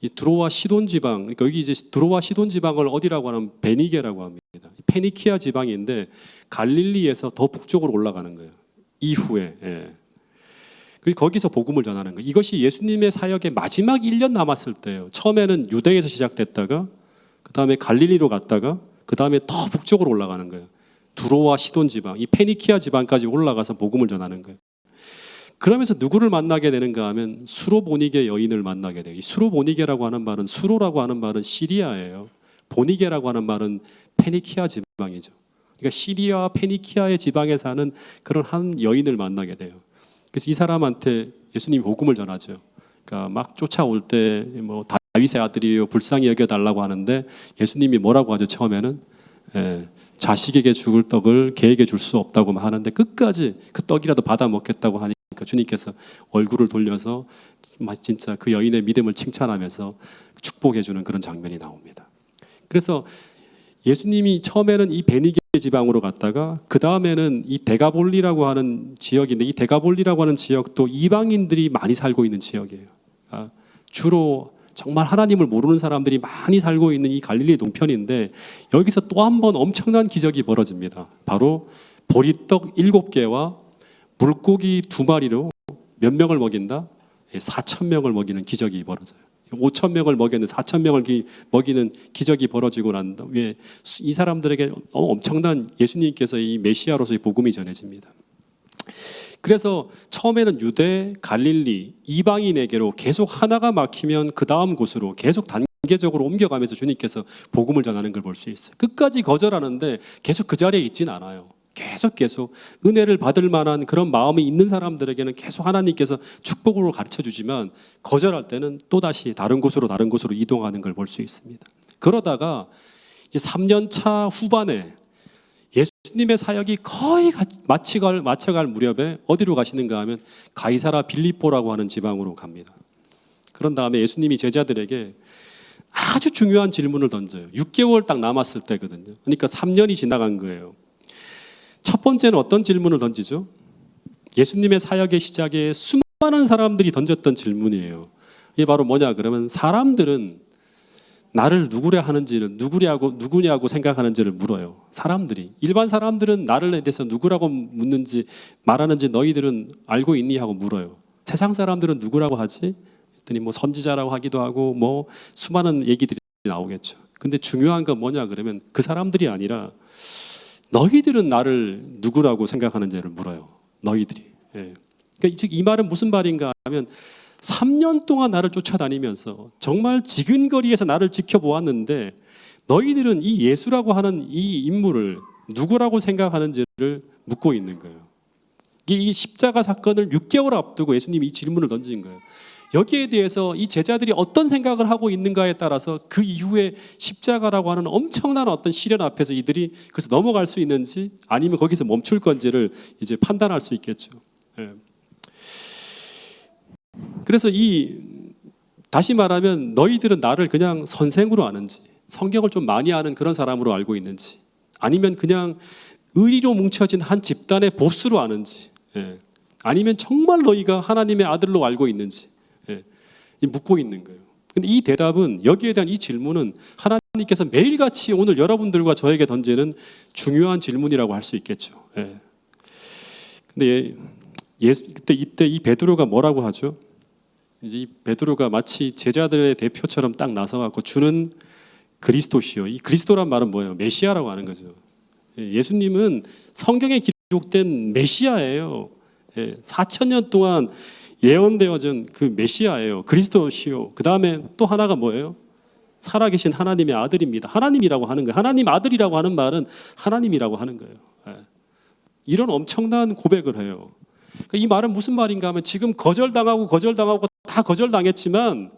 S1: 이 두로와 시돈 지방, 그러니까 여기 이제 두로와 시돈 지방을 어디라고 하면 베니게라고 합니다. 페니키아 지방인데 갈릴리에서 더 북쪽으로 올라가는 거예요. 이후에. 예. 그리고 거기서 복음을 전하는 거예요. 이것이 예수님의 사역의 마지막 1년 남았을 때예요. 처음에는 유대에서 시작됐다가 그 다음에 갈릴리로 갔다가 그 다음에 더 북쪽으로 올라가는 거예요. 두로와 시돈 지방, 이 페니키아 지방까지 올라가서 복음을 전하는 거예요. 그러면서 누구를 만나게 되는가 하면 수로보니게 여인을 만나게 돼요. 이 수로보니게라고 하는 말은 수로라고 하는 말은 시리아예요. 보니게라고 하는 말은 페니키아 지방이죠. 그러니까 시리아와 페니키아의 지방에 사는 그런 한 여인을 만나게 돼요. 그래서 이 사람한테 예수님이 복음을 전하죠. 그러니까 막 쫓아올 때 뭐 다윗의 아들이요 불쌍히 여겨달라고 하는데 예수님이 뭐라고 하죠? 처음에는 자식에게 죽을 떡을 개에게 줄 수 없다고 하는데 끝까지 그 떡이라도 받아 먹겠다고 하니까 주님께서 얼굴을 돌려서 진짜 그 여인의 믿음을 칭찬하면서 축복해 주는 그런 장면이 나옵니다. 그래서 예수님이 처음에는 이 베니게 지방으로 갔다가 그 다음에는 이 데가볼리라고 하는 지역인데 이 데가볼리라고 하는 지역도 이방인들이 많이 살고 있는 지역이에요. 주로 정말 하나님을 모르는 사람들이 많이 살고 있는 이 갈릴리 동편인데 여기서 또 한 번 엄청난 기적이 벌어집니다. 바로 보리떡 7개와 물고기 2마리로 몇 명을 먹인다? 4,000명을 먹이는 기적이 벌어져요. 5,000명을 먹였는데 4,000명을 먹이는 기적이 벌어지고 난 다음에 이 사람들에게 엄청난 예수님께서 이 메시아로서의 복음이 전해집니다. 그래서 처음에는 유대, 갈릴리, 이방인에게로 계속 하나가 막히면 그 다음 곳으로 계속 단계적으로 옮겨가면서 주님께서 복음을 전하는 걸 볼 수 있어요. 끝까지 거절하는데 계속 그 자리에 있지는 않아요. 계속 은혜를 받을 만한 그런 마음이 있는 사람들에게는 계속 하나님께서 축복으로 가르쳐 주지만 거절할 때는 또다시 다른 곳으로 이동하는 걸 볼 수 있습니다. 그러다가 이제 3년 차 후반에 예수님의 사역이 거의 마쳐갈 무렵에 어디로 가시는가 하면 가이사라 빌립보라고 하는 지방으로 갑니다. 그런 다음에 예수님이 제자들에게 아주 중요한 질문을 던져요. 6개월 딱 남았을 때거든요. 그러니까 3년이 지나간 거예요. 첫 번째는 어떤 질문을 던지죠? 예수님의 사역의 시작에 수많은 사람들이 던졌던 질문이에요. 이게 바로 뭐냐 그러면 사람들은 나를 누구라 하는지를 누구냐고 생각하는지를 물어요. 사람들이 일반 사람들은 나를 대해서 누구라고 묻는지 말하는지 너희들은 알고 있니 하고 물어요. 세상 사람들은 누구라고 하지? 했더니 뭐 선지자라고 하기도 하고 뭐 수많은 얘기들이 나오겠죠. 근데 중요한 건 뭐냐 그러면 그 사람들이 아니라 너희들은 나를 누구라고 생각하는지를 물어요. 너희들이. 예. 그러니까 즉 이 말은 무슨 말인가 하면 3년 동안 나를 쫓아다니면서 정말 지근거리에서 나를 지켜보았는데 너희들은 이 예수라고 하는 이 인물을 누구라고 생각하는지를 묻고 있는 거예요. 이 십자가 사건을 6개월 앞두고 예수님이 이 질문을 던진 거예요. 여기에 대해서 이 제자들이 어떤 생각을 하고 있는가에 따라서 그 이후에 십자가라고 하는 엄청난 어떤 시련 앞에서 이들이 그래서 넘어갈 수 있는지 아니면 거기서 멈출 건지를 이제 판단할 수 있겠죠. 예. 그래서 다시 말하면 너희들은 나를 그냥 선생으로 아는지 성경을 좀 많이 아는 그런 사람으로 알고 있는지 아니면 그냥 의리로 뭉쳐진 한 집단의 보스로 아는지 아니면 정말 너희가 하나님의 아들로 알고 있는지 묻고 있는 거예요. 근데 이 대답은 여기에 대한 이 질문은 하나님께서 매일같이 오늘 여러분들과 저에게 던지는 중요한 질문이라고 할 수 있겠죠. 근데 이때 이 베드로가 뭐라고 하죠? 이제 이 베드로가 마치 제자들의 대표처럼 딱 나서갖고 주는 그리스도시요. 이 그리스도란 말은 뭐예요? 메시아라고 하는 거죠. 예수님은 성경에 기록된 메시아예요. 4,000년 동안 예언되어진 그 메시아예요. 그리스도시요. 그 다음에 또 하나가 뭐예요? 살아계신 하나님의 아들입니다. 하나님이라고 하는 거예요. 하나님 아들이라고 하는 말은 하나님이라고 하는 거예요. 이런 엄청난 고백을 해요. 이 말은 무슨 말인가 하면 지금 거절당하고 다 거절당했지만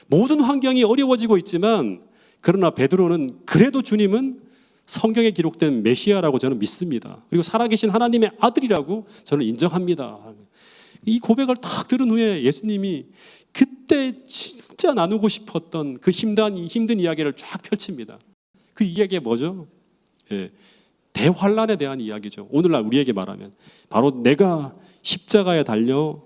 S1: 모든 환경이 어려워지고 있지만 그러나 베드로는 그래도 주님은 성경에 기록된 메시아라고 저는 믿습니다. 그리고 살아계신 하나님의 아들이라고 저는 인정합니다. 이 고백을 딱 들은 후에 예수님이 그때 진짜 나누고 싶었던 그 힘든 이야기를 쫙 펼칩니다. 그 이야기가 뭐죠? 대환란에 대한 이야기죠. 오늘날 우리에게 말하면 바로 내가 십자가에 달려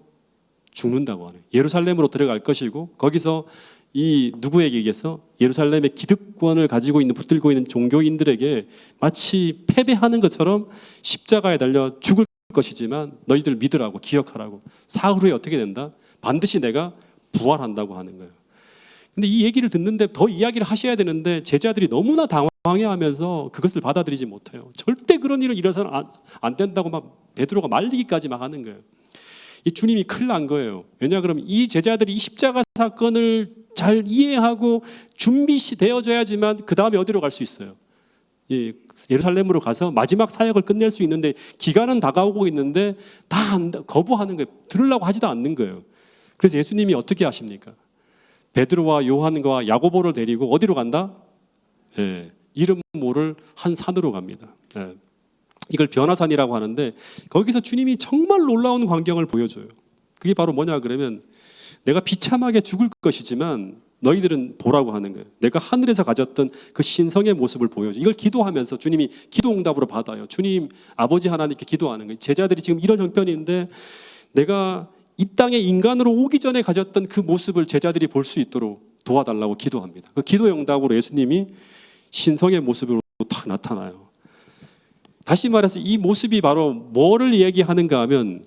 S1: 죽는다고 하는 예루살렘으로 들어갈 것이고 거기서 이 누구에게 의해서 예루살렘의 기득권을 가지고 있는 붙들고 있는 종교인들에게 마치 패배하는 것처럼 십자가에 달려 죽을 것이지만 너희들 믿으라고 기억하라고 사흘 후에 어떻게 된다? 반드시 내가 부활한다고 하는 거예요. 근데 이 얘기를 듣는데 더 이야기를 하셔야 되는데 제자들이 너무나 당황해하면서 그것을 받아들이지 못해요. 절대 그런 일을 일어서는 안 된다고 막 베드로가 말리기까지 막 하는 거예요. 이 주님이 큰일 난 거예요. 왜냐 그러면 이 제자들이 이 십자가 사건을 잘 이해하고 준비되어져야지만 그 다음에 어디로 갈 수 있어요? 예루살렘으로 가서 마지막 사역을 끝낼 수 있는데 기간은 다가오고 있는데 다 거부하는 거예요. 들으려고 하지도 않는 거예요. 그래서 예수님이 어떻게 하십니까? 베드로와 요한과 야고보를 데리고 어디로 간다? 이름 모를 한 산으로 갑니다. 이걸 변화산이라고 하는데 거기서 주님이 정말 놀라운 광경을 보여줘요. 그게 바로 뭐냐 그러면 내가 비참하게 죽을 것이지만 너희들은 보라고 하는 거예요. 내가 하늘에서 가졌던 그 신성의 모습을 보여줘. 이걸 기도하면서 주님이 기도 응답으로 받아요. 주님 아버지 하나님께 기도하는 거예요. 제자들이 지금 이런 형편인데 내가 이 땅에 인간으로 오기 전에 가졌던 그 모습을 제자들이 볼 수 있도록 도와달라고 기도합니다. 그 기도 응답으로 예수님이 신성의 모습으로 탁 나타나요. 다시 말해서 이 모습이 바로 뭐를 얘기하는가 하면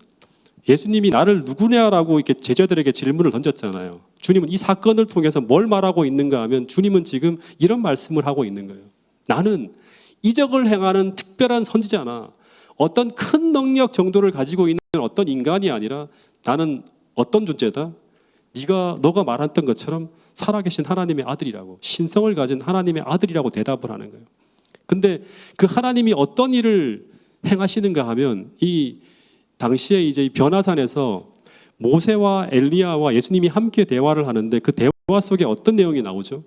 S1: 예수님이 나를 누구냐라고 이렇게 제자들에게 질문을 던졌잖아요. 주님은 이 사건을 통해서 뭘 말하고 있는가 하면 주님은 지금 이런 말씀을 하고 있는 거예요. 나는 이적을 행하는 특별한 선지자나 어떤 큰 능력 정도를 가지고 있는 어떤 인간이 아니라 나는 어떤 존재다? 너가 말했던 것처럼 살아계신 하나님의 아들이라고 신성을 가진 하나님의 아들이라고 대답을 하는 거예요. 근데 그 하나님이 어떤 일을 행하시는가 하면 이 당시에 이제 변화산에서 모세와 엘리야와 예수님이 함께 대화를 하는데 그 대화 속에 어떤 내용이 나오죠?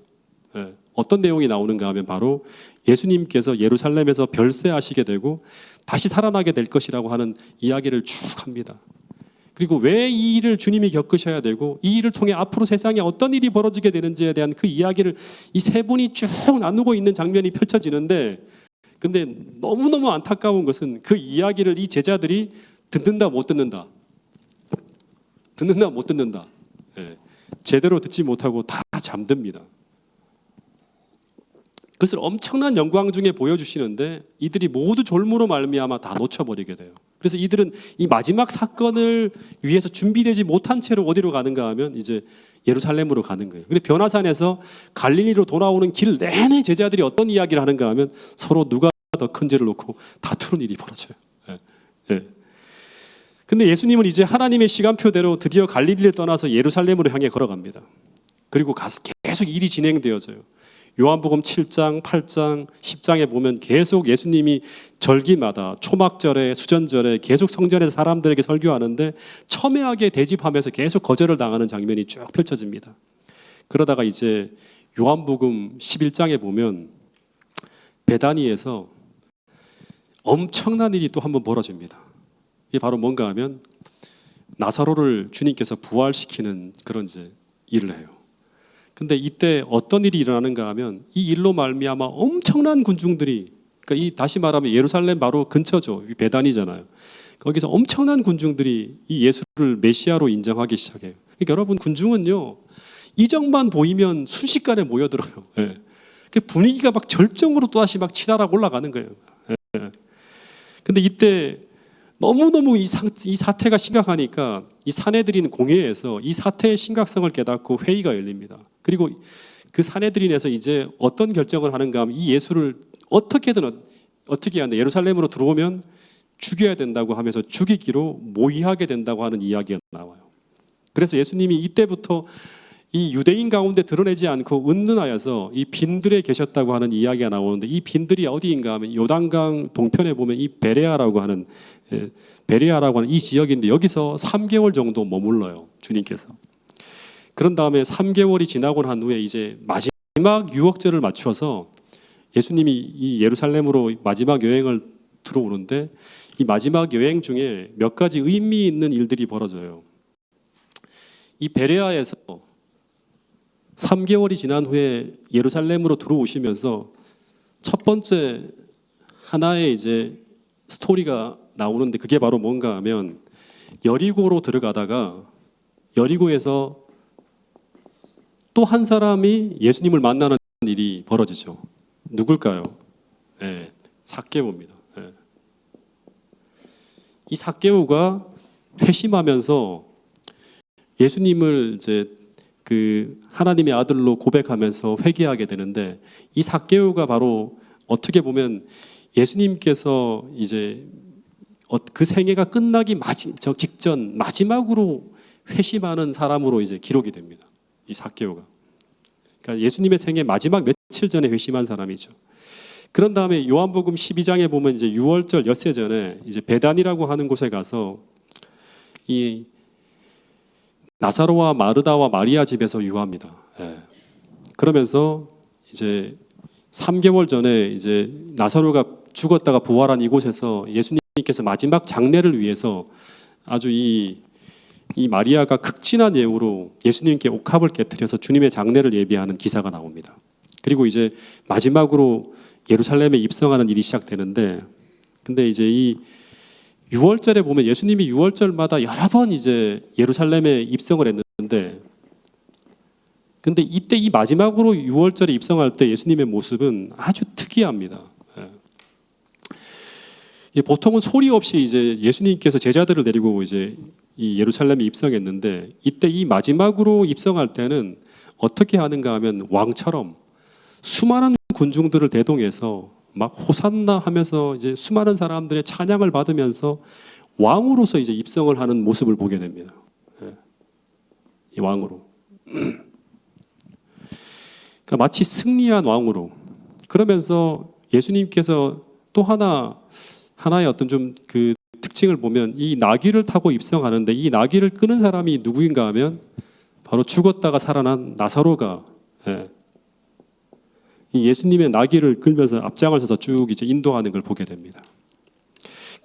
S1: 어떤 내용이 나오는가 하면 바로 예수님께서 예루살렘에서 별세하시게 되고 다시 살아나게 될 것이라고 하는 이야기를 쭉 합니다. 그리고 왜 이 일을 주님이 겪으셔야 되고 이 일을 통해 앞으로 세상에 어떤 일이 벌어지게 되는지에 대한 그 이야기를 이 세 분이 쭉 나누고 있는 장면이 펼쳐지는데, 근데 너무너무 안타까운 것은 그 이야기를 이 제자들이 듣는다 못 듣는다, 듣는다 못 듣는다, 예, 제대로 듣지 못하고 다 잠듭니다. 그것을 엄청난 영광 중에 보여주시는데 이들이 모두 졸무로 말미암아 다 놓쳐버리게 돼요. 그래서 이들은 이 마지막 사건을 위해서 준비되지 못한 채로 어디로 가는가 하면 이제 예루살렘으로 가는 거예요. 근데 변화산에서 갈릴리로 돌아오는 길 내내 제자들이 어떤 이야기를 하는가 하면 서로 누가 더 큰지를 놓고 다투는 일이 벌어져요. 예. 예. 근데 예수님은 이제 하나님의 시간표대로 드디어 갈릴리를 떠나서 예루살렘으로 향해 걸어갑니다. 그리고 가서 계속 일이 진행되어져요. 요한복음 7장, 8장, 10장에 보면 계속 예수님이 절기마다 초막절에, 수전절에 계속 성전에서 사람들에게 설교하는데 첨예하게 대집하면서 계속 거절을 당하는 장면이 쭉 펼쳐집니다. 그러다가 이제 요한복음 11장에 보면 베다니에서 엄청난 일이 또 한번 벌어집니다. 이게 바로 뭔가 하면 나사로를 주님께서 부활시키는 그런 이제 일을 해요. 근데 이때 어떤 일이 일어나는가 하면 이 일로 말미암아 엄청난 군중들이, 그러니까 이 다시 말하면 예루살렘 바로 근처죠. 베단이잖아요. 거기서 엄청난 군중들이 이 예수를 메시아로 인정하기 시작해요. 그러니까 여러분, 군중은요 이정만 보이면 순식간에 모여들어요. 예. 분위기가 막 절정으로 또다시 막 치달아 올라가는 거예요. 예. 근데 이때 너무너무 이 사태가 심각하니까 이 사내들인 공회에서 이 사태의 심각성을 깨닫고 회의가 열립니다. 그리고 그 사내들인에서 이제 어떤 결정을 하는가 하면 이 예수를 어떻게든 어떻게 하냐, 예루살렘으로 들어오면 죽여야 된다고 하면서 죽이기로 모의하게 된다고 하는 이야기가 나와요. 그래서 예수님이 이때부터 이 유대인 가운데 드러내지 않고 은둔하여서 이 빈들에 계셨다고 하는 이야기가 나오는데, 이 빈들이 어디인가 하면 요단강 동편에 보면 이 베레아라고 하는 이 지역인데 여기서 3개월 정도 머물러요, 주님께서. 그런 다음에 3개월이 지나고 난 후에 이제 마지막 유월절을 맞춰서 예수님이 이 예루살렘으로 마지막 여행을 들어오는데, 이 마지막 여행 중에 몇 가지 의미 있는 일들이 벌어져요. 이 베레아에서 3개월이 지난 후에 예루살렘으로 들어오시면서 첫 번째 하나의 이제 스토리가 나오는데, 그게 바로 뭔가 하면 여리고로 들어가다가 여리고에서 또 한 사람이 예수님을 만나는 일이 벌어지죠. 누굴까요? 네, 삭개오입니다. 네. 이 삭개오가 회심하면서 예수님을 이제 그 하나님의 아들로 고백하면서 회개하게 되는데, 이 삭개오가 바로 어떻게 보면 예수님께서 이제 그 생애가 끝나기 직전 마지막으로 회심하는 사람으로 이제 기록이 됩니다. 이 삭개오가. 그러니까 예수님의 생애 마지막 며칠 전에 회심한 사람이죠. 그런 다음에 요한복음 12장에 보면 이제 유월절 엿새 전에 이제 베단이라고 하는 곳에 가서 이 나사로와 마르다와 마리아 집에서 유합니다. 예. 그러면서 이제 3개월 전에 이제 나사로가 죽었다가 부활한 이곳에서 예수님께서 마지막 장례를 위해서 아주 이 마리아가 극진한 예우로 예수님께 옥합을 깨뜨려서 주님의 장례를 예비하는 기사가 나옵니다. 그리고 이제 마지막으로 예루살렘에 입성하는 일이 시작되는데, 근데 이제 이 유월절에 보면 예수님이 유월절마다 여러 번 이제 예루살렘에 입성을 했는데, 근데 이때 이 마지막으로 유월절에 입성할 때 예수님의 모습은 아주 특이합니다. 보통은 소리 없이 이제 예수님께서 제자들을 데리고 이제 이 예루살렘에 입성했는데, 이때 이 마지막으로 입성할 때는 어떻게 하는가 하면 왕처럼 수많은 군중들을 대동해서 막 호산나 하면서 이제 수많은 사람들의 찬양을 받으면서 왕으로서 이제 입성을 하는 모습을 보게 됩니다. 이 왕으로. 그러니까 마치 승리한 왕으로. 그러면서 예수님께서 또 하나의 어떤 좀 그 특징을 보면 이 나귀를 타고 입성하는데, 이 나귀를 끄는 사람이 누구인가 하면 바로 죽었다가 살아난 나사로가 이 예수님의 나귀를 끌면서 앞장을 서서 쭉 이제 인도하는 걸 보게 됩니다.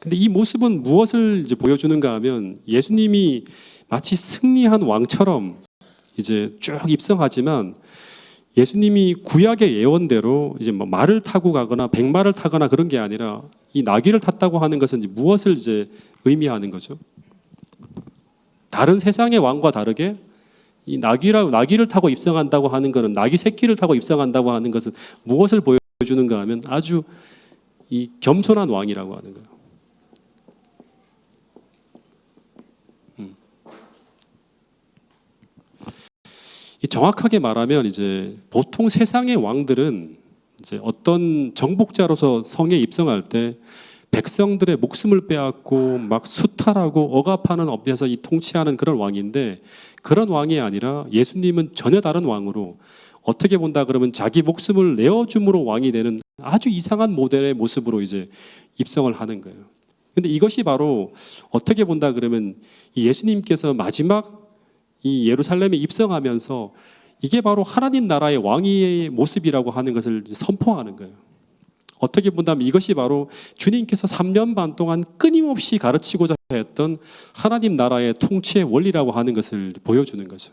S1: 근데 이 모습은 무엇을 이제 보여주는가 하면 예수님이 마치 승리한 왕처럼 이제 쭉 입성하지만 예수님이 구약의 예언대로 이제 뭐 말을 타고 가거나 백마를 타거나 그런 게 아니라 이 나귀를 탔다고 하는 것은 이제 무엇을 이제 의미하는 거죠? 다른 세상의 왕과 다르게 이 나귀를 타고 입성한다고 하는 것은 나귀 새끼를 타고 입성한다고 하는 것은 무엇을 보여주는가 하면 아주 이 겸손한 왕이라고 하는 거예요. 정확하게 말하면 이제 보통 세상의 왕들은 이제 어떤 정복자로서 성에 입성할 때 백성들의 목숨을 빼앗고 막 수탈하고 억압하는 업에서 이 통치하는 그런 왕인데 그런 왕이 아니라 예수님은 전혀 다른 왕으로 어떻게 본다 그러면 자기 목숨을 내어줌으로 왕이 되는 아주 이상한 모델의 모습으로 이제 입성을 하는 거예요. 근데 이것이 바로 어떻게 본다 그러면 이 예수님께서 마지막 이 예루살렘에 입성하면서 이게 바로 하나님 나라의 왕의 모습이라고 하는 것을 선포하는 거예요. 어떻게 본다면 이것이 바로 주님께서 3년 반 동안 끊임없이 가르치고자 했던 하나님 나라의 통치의 원리라고 하는 것을 보여주는 거죠.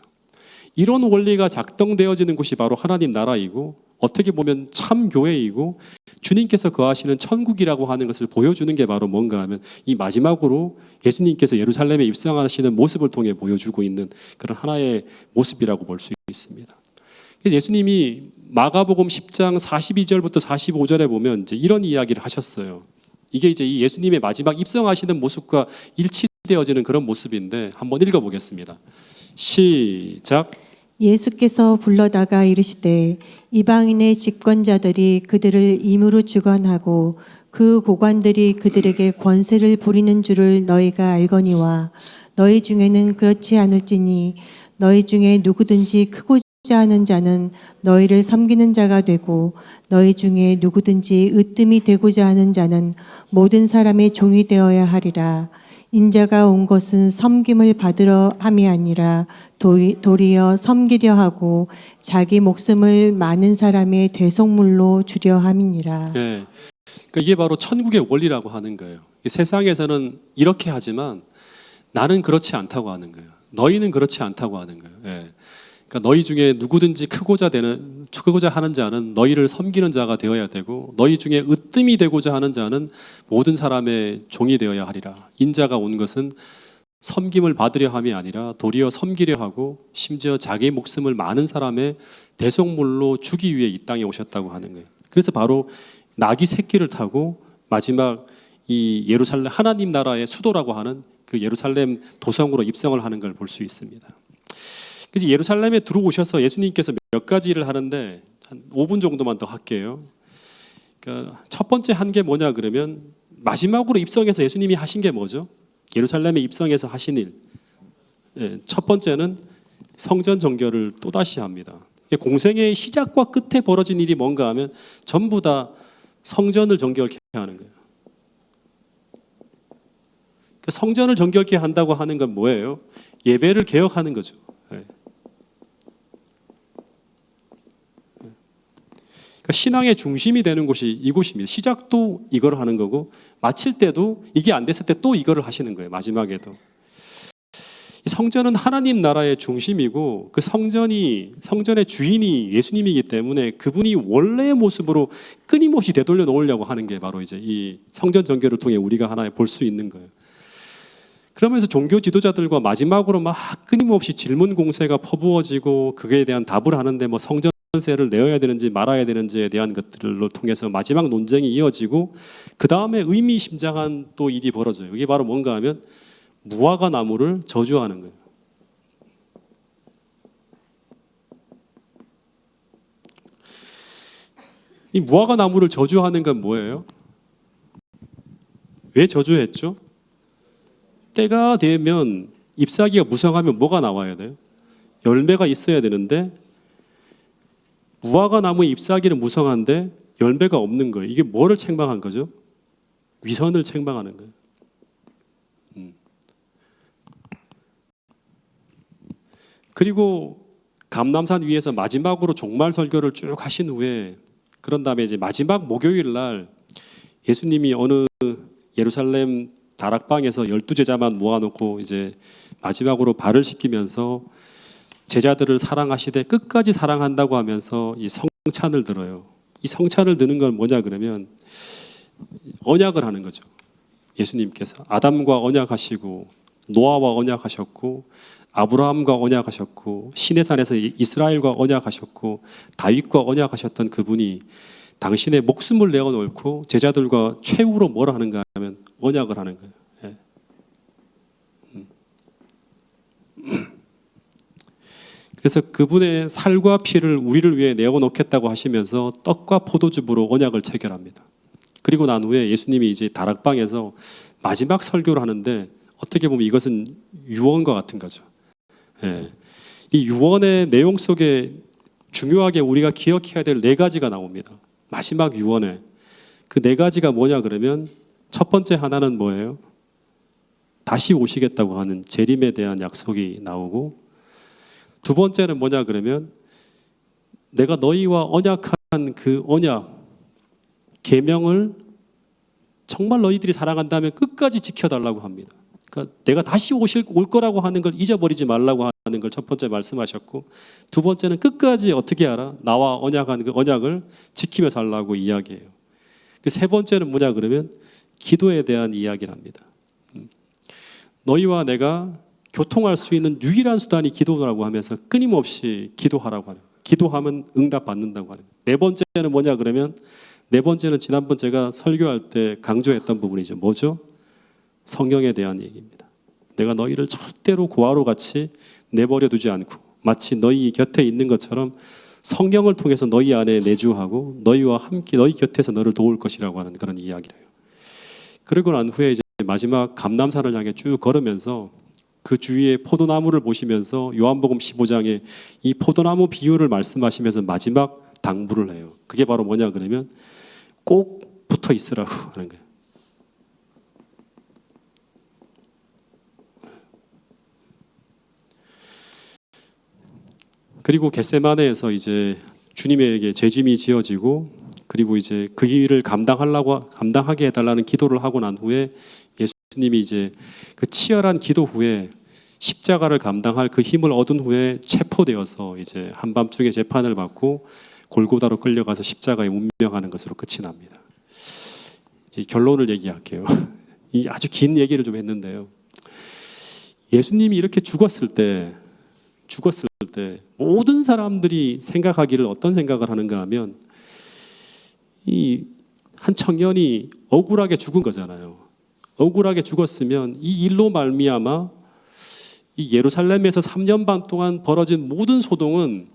S1: 이런 원리가 작동되어지는 곳이 바로 하나님 나라이고 어떻게 보면 참 교회이고 주님께서 거하시는 천국이라고 하는 것을 보여주는 게 바로 뭔가 하면 이 마지막으로 예수님께서 예루살렘에 입성하시는 모습을 통해 보여주고 있는 그런 하나의 모습이라고 볼 수 있습니다. 그래서 예수님이 마가복음 10장 42절부터 45절에 보면 이제 이런 이야기를 하셨어요. 이게 이제 이 예수님의 마지막 입성하시는 모습과 일치되어지는 그런 모습인데 한번 읽어보겠습니다. 시작.
S2: 예수께서 불러다가 이르시되 이방인의 집권자들이 그들을 임으로 주관하고 그 고관들이 그들에게 권세를 부리는 줄을 너희가 알거니와 너희 중에는 그렇지 않을지니 너희 중에 누구든지 크고자 하는 자는 너희를 섬기는 자가 되고 너희 중에 누구든지 으뜸이 되고자 하는 자는 모든 사람의 종이 되어야 하리라. 인자가 온 것은 섬김을 받으러 함이 아니라 도리어 섬기려 하고 자기 목숨을 많은 사람의 대속물로 주려 함이니라.
S1: 네. 그러니까 이게 바로 천국의 원리라고 하는 거예요. 세상에서는 이렇게 하지만 나는 그렇지 않다고 하는 거예요. 너희는 그렇지 않다고 하는 거예요. 네. 그러니까 너희 중에 누구든지 크고자 하는 자는 너희를 섬기는 자가 되어야 되고 너희 중에 으뜸이 되고자 하는 자는 모든 사람의 종이 되어야 하리라. 인자가 온 것은 섬김을 받으려 함이 아니라 도리어 섬기려 하고 심지어 자기 목숨을 많은 사람의 대속물로 주기 위해 이 땅에 오셨다고 하는 거예요. 그래서 바로 나귀 새끼를 타고 마지막 이 예루살렘 하나님 나라의 수도라고 하는 그 예루살렘 도성으로 입성을 하는 걸 볼 수 있습니다. 그래서 예루살렘에 들어오셔서 예수님께서 몇 가지 일을 하는데 한 5분 정도만 더 할게요. 그러니까 첫 번째 한 게 뭐냐 그러면 마지막으로 입성해서 예수님이 하신 게 뭐죠? 예루살렘에 입성해서 하신 일. 첫 번째는 성전 정결을 또다시 합니다. 공생의 시작과 끝에 벌어진 일이 뭔가 하면 전부 다 성전을 정결케 하는 거예요. 성전을 정결케 한다고 하는 건 뭐예요? 예배를 개혁하는 거죠. 그러니까 신앙의 중심이 되는 곳이 이곳입니다. 시작도 이걸 하는 거고 마칠 때도 이게 안 됐을 때 또 이거를 하시는 거예요. 마지막에도. 성전은 하나님 나라의 중심이고 그 성전의 주인이 예수님이기 때문에 그분이 원래의 모습으로 끊임없이 되돌려 놓으려고 하는 게 바로 이제 이 성전 정결을 통해 우리가 하나 볼 수 있는 거예요. 그러면서 종교 지도자들과 마지막으로 막 끊임없이 질문 공세가 퍼부어지고 그에 대한 답을 하는데 뭐 성전세를 내어야 되는지 말아야 되는지에 대한 것들을 통해서 마지막 논쟁이 이어지고 그 다음에 의미심장한 또 일이 벌어져요. 이게 바로 뭔가 하면 무화과 나무를 저주하는 거예요. 이 무화과 나무를 저주하는 건 뭐예요? 왜 저주했죠? 때가 되면 잎사귀가 무성하면 뭐가 나와야 돼요? 열매가 있어야 되는데 무화과 나무의 잎사귀는 무성한데 열매가 없는 거예요. 이게 뭐를 책망한 거죠? 위선을 책망하는 거예요. 그리고 감람산 위에서 마지막으로 종말 설교를 쭉 하신 후에 그런 다음에 이제 마지막 목요일 날 예수님이 어느 예루살렘 다락방에서 12제자만 모아놓고 이제 마지막으로 발을 씻기면서 제자들을 사랑하시되 끝까지 사랑한다고 하면서 이 성찬을 들어요. 이 성찬을 드는 건 뭐냐 그러면 언약을 하는 거죠. 예수님께서 아담과 언약하시고 노아와 언약하셨고 아브라함과 언약하셨고 시내산에서 이스라엘과 언약하셨고 다윗과 언약하셨던 그분이 당신의 목숨을 내어놓고 제자들과 최후로 뭘 하는가 하면 언약을 하는 거예요. 예. 그래서 그분의 살과 피를 우리를 위해 내어놓겠다고 하시면서 떡과 포도즙으로 언약을 체결합니다. 그리고 난 후에 예수님이 이제 다락방에서 마지막 설교를 하는데 어떻게 보면 이것은 유언과 같은 거죠. 예. 이 유언의 내용 속에 중요하게 우리가 기억해야 될 4가지가 나옵니다. 마지막 유언에 그 4가지가 뭐냐 그러면 첫 번째 하나는 뭐예요? 다시 오시겠다고 하는 재림에 대한 약속이 나오고, 두 번째는 뭐냐 그러면 내가 너희와 언약한 그 언약 계명을 정말 너희들이 사랑한다면 끝까지 지켜달라고 합니다. 그러니까 내가 다시 올 거라고 하는 걸 잊어버리지 말라고 하는 걸 첫 번째 말씀하셨고, 두 번째는 끝까지 어떻게 하라? 나와 언약한 그 언약을 지키며 살라고 이야기해요. 그 세 번째는 뭐냐 그러면 기도에 대한 이야기를 합니다. 너희와 내가 교통할 수 있는 유일한 수단이 기도라고 하면서 끊임없이 기도하라고 하는 거예요. 기도하면 응답받는다고 하는 거예요. 네 번째는 뭐냐 그러면 네 번째는 지난번 제가 설교할 때 강조했던 부분이죠. 뭐죠? 성령에 대한 얘기입니다. 내가 너희를 절대로 고아로 같이 내버려 두지 않고 마치 너희 곁에 있는 것처럼 성령을 통해서 너희 안에 내주하고 너희와 함께 너희 곁에서 너를 도울 것이라고 하는 그런 이야기래요. 그리고 난 후에 이제 마지막 감람산을 향해 쭉 걸으면서 그 주위에 포도나무를 보시면서 요한복음 15장에 이 포도나무 비유를 말씀하시면서 마지막 당부를 해요. 그게 바로 뭐냐 그러면 꼭 붙어 있으라고 하는 거예요. 그리고 겟세마네에서 이제 주님에게 재짐이 지어지고 그리고 이제 그 일을 감당하게 해달라는 기도를 하고 난 후에 예수님이 이제 그 치열한 기도 후에 십자가를 감당할 그 힘을 얻은 후에 체포되어서 이제 한밤중에 재판을 받고 골고다로 끌려가서 십자가에 운명하는 것으로 끝이 납니다. 이제 결론을 얘기할게요. 이 아주 긴 얘기를 좀 했는데요. 예수님이 이렇게 죽었을 때 모든 사람들이 생각하기를 어떤 생각을 하는가 하면 이 한 청년이 억울하게 죽은 거잖아요. 억울하게 죽었으면 이 일로 말미암아 이 예루살렘에서 3년 반 동안 벌어진 모든 소동은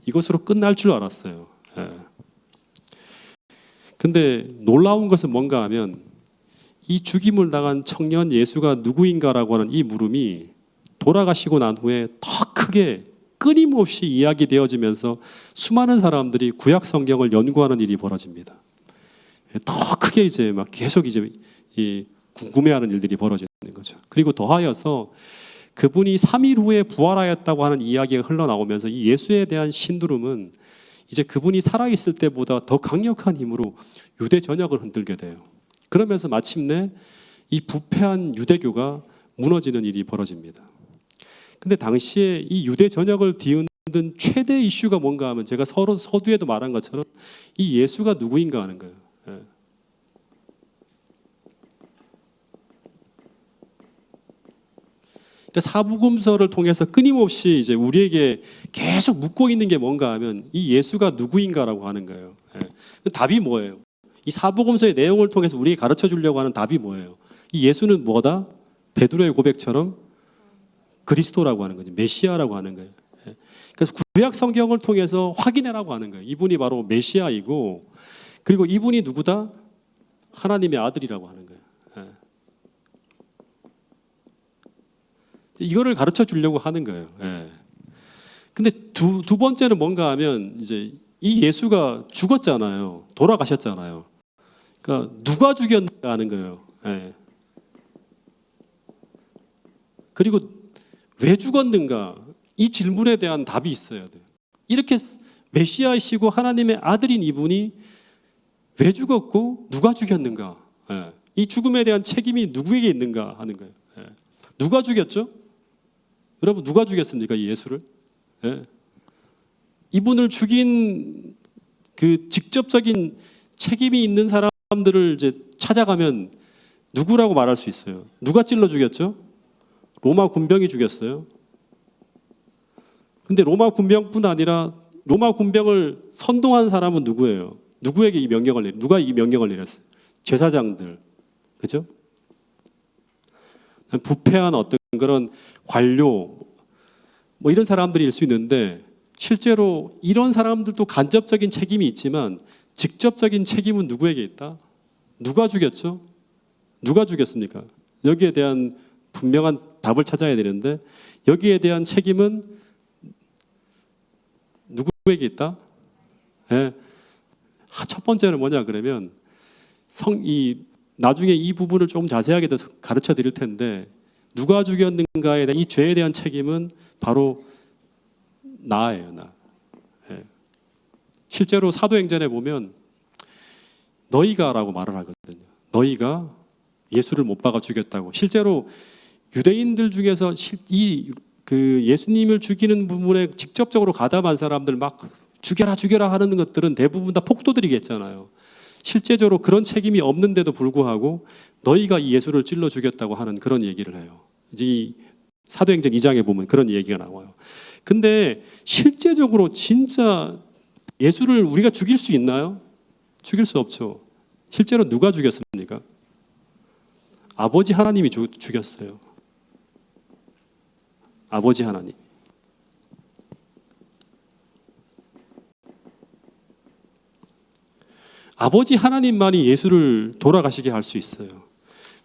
S1: 이것으로 끝날 줄 알았어요. 근데 놀라운 것은 뭔가 하면 이 죽임을 당한 청년 예수가 누구인가라고 하는 이 물음이 돌아가시고 난 후에 더 크게 끊임없이 이야기되어지면서 수많은 사람들이 구약 성경을 연구하는 일이 벌어집니다. 더 크게 이제 막 계속 이제 이 궁금해하는 일들이 벌어지는 거죠. 그리고 더하여서 그분이 3일 후에 부활하였다고 하는 이야기가 흘러나오면서 이 예수에 대한 신두름은 이제 그분이 살아있을 때보다 더 강력한 힘으로 유대 전역을 흔들게 돼요. 그러면서 마침내 이 부패한 유대교가 무너지는 일이 벌어집니다. 근데 당시에 이 유대 전역을 뒤흔든 최대 이슈가 뭔가 하면 제가 서두에도 말한 것처럼 이 예수가 누구인가 하는 거예요. 사복음서를 통해서 끊임없이 이제 우리에게 계속 묻고 있는 게 뭔가 하면 이 예수가 누구인가라고 하는 거예요. 답이 뭐예요? 이 사복음서의 내용을 통해서 우리에게 가르쳐 주려고 하는 답이 뭐예요? 이 예수는 뭐다? 베드로의 고백처럼 그리스도라고 하는 거죠. 메시아라고 하는 거예요. 그래서 구약 성경을 통해서 확인해라고 하는 거예요. 이분이 바로 메시아이고 그리고 이분이 누구다? 하나님의 아들이라고 하는 거예요. 이거를 가르쳐 주려고 하는 거예요. 근데 두 번째는 뭔가 하면 이제 이 예수가 죽었잖아요. 돌아가셨잖아요. 그러니까 누가 죽였는가 하는 거예요. 그리고 왜 죽었는가? 이 질문에 대한 답이 있어야 돼요. 이렇게 메시아이시고 하나님의 아들인 이분이 왜 죽었고 누가 죽였는가? 이 죽음에 대한 책임이 누구에게 있는가 하는 거예요. 예. 누가 죽였죠? 여러분 누가 죽였습니까? 이 예수를? 예. 이분을 죽인 그 직접적인 책임이 있는 사람들을 이제 찾아가면 누구라고 말할 수 있어요? 누가 찔러 죽였죠? 로마 군병이 죽였어요. 근데 로마 군병뿐 아니라 로마 군병을 선동한 사람은 누구예요? 누구에게 이 명령을 누가 이 명령을 내렸어요? 제사장들, 그죠? 부패한 어떤 그런 관료, 뭐 이런 사람들일 수 있는데 실제로 이런 사람들도 간접적인 책임이 있지만 직접적인 책임은 누구에게 있다? 누가 죽였죠? 누가 죽였습니까? 여기에 대한 분명한 답을 찾아야 되는데 여기에 대한 책임은 누구에게 있다? 예. 첫 번째는 뭐냐 그러면 나중에 이 부분을 좀 자세하게 더 가르쳐 드릴 텐데 누가 죽였는가에 대한 이 죄에 대한 책임은 바로 나예요, 나. 예. 실제로 사도행전에 보면 너희가라고 말을 하거든요. 너희가 예수를 못 박아 죽였다고. 실제로 유대인들 중에서 예수님을 죽이는 부분에 직접적으로 가담한 사람들 막 죽여라 하는 것들은 대부분 다 폭도들이겠잖아요. 실제적으로 그런 책임이 없는데도 불구하고 너희가 이 예수를 찔러 죽였다고 하는 그런 얘기를 해요. 이제 이 사도행전 2장에 보면 그런 얘기가 나와요. 근데 실제적으로 진짜 예수를 우리가 죽일 수 있나요? 죽일 수 없죠. 실제로 누가 죽였습니까? 아버지 하나님이 죽였어요. 아버지 하나님. 아버지 하나님만이 예수를 돌아가시게 할 수 있어요.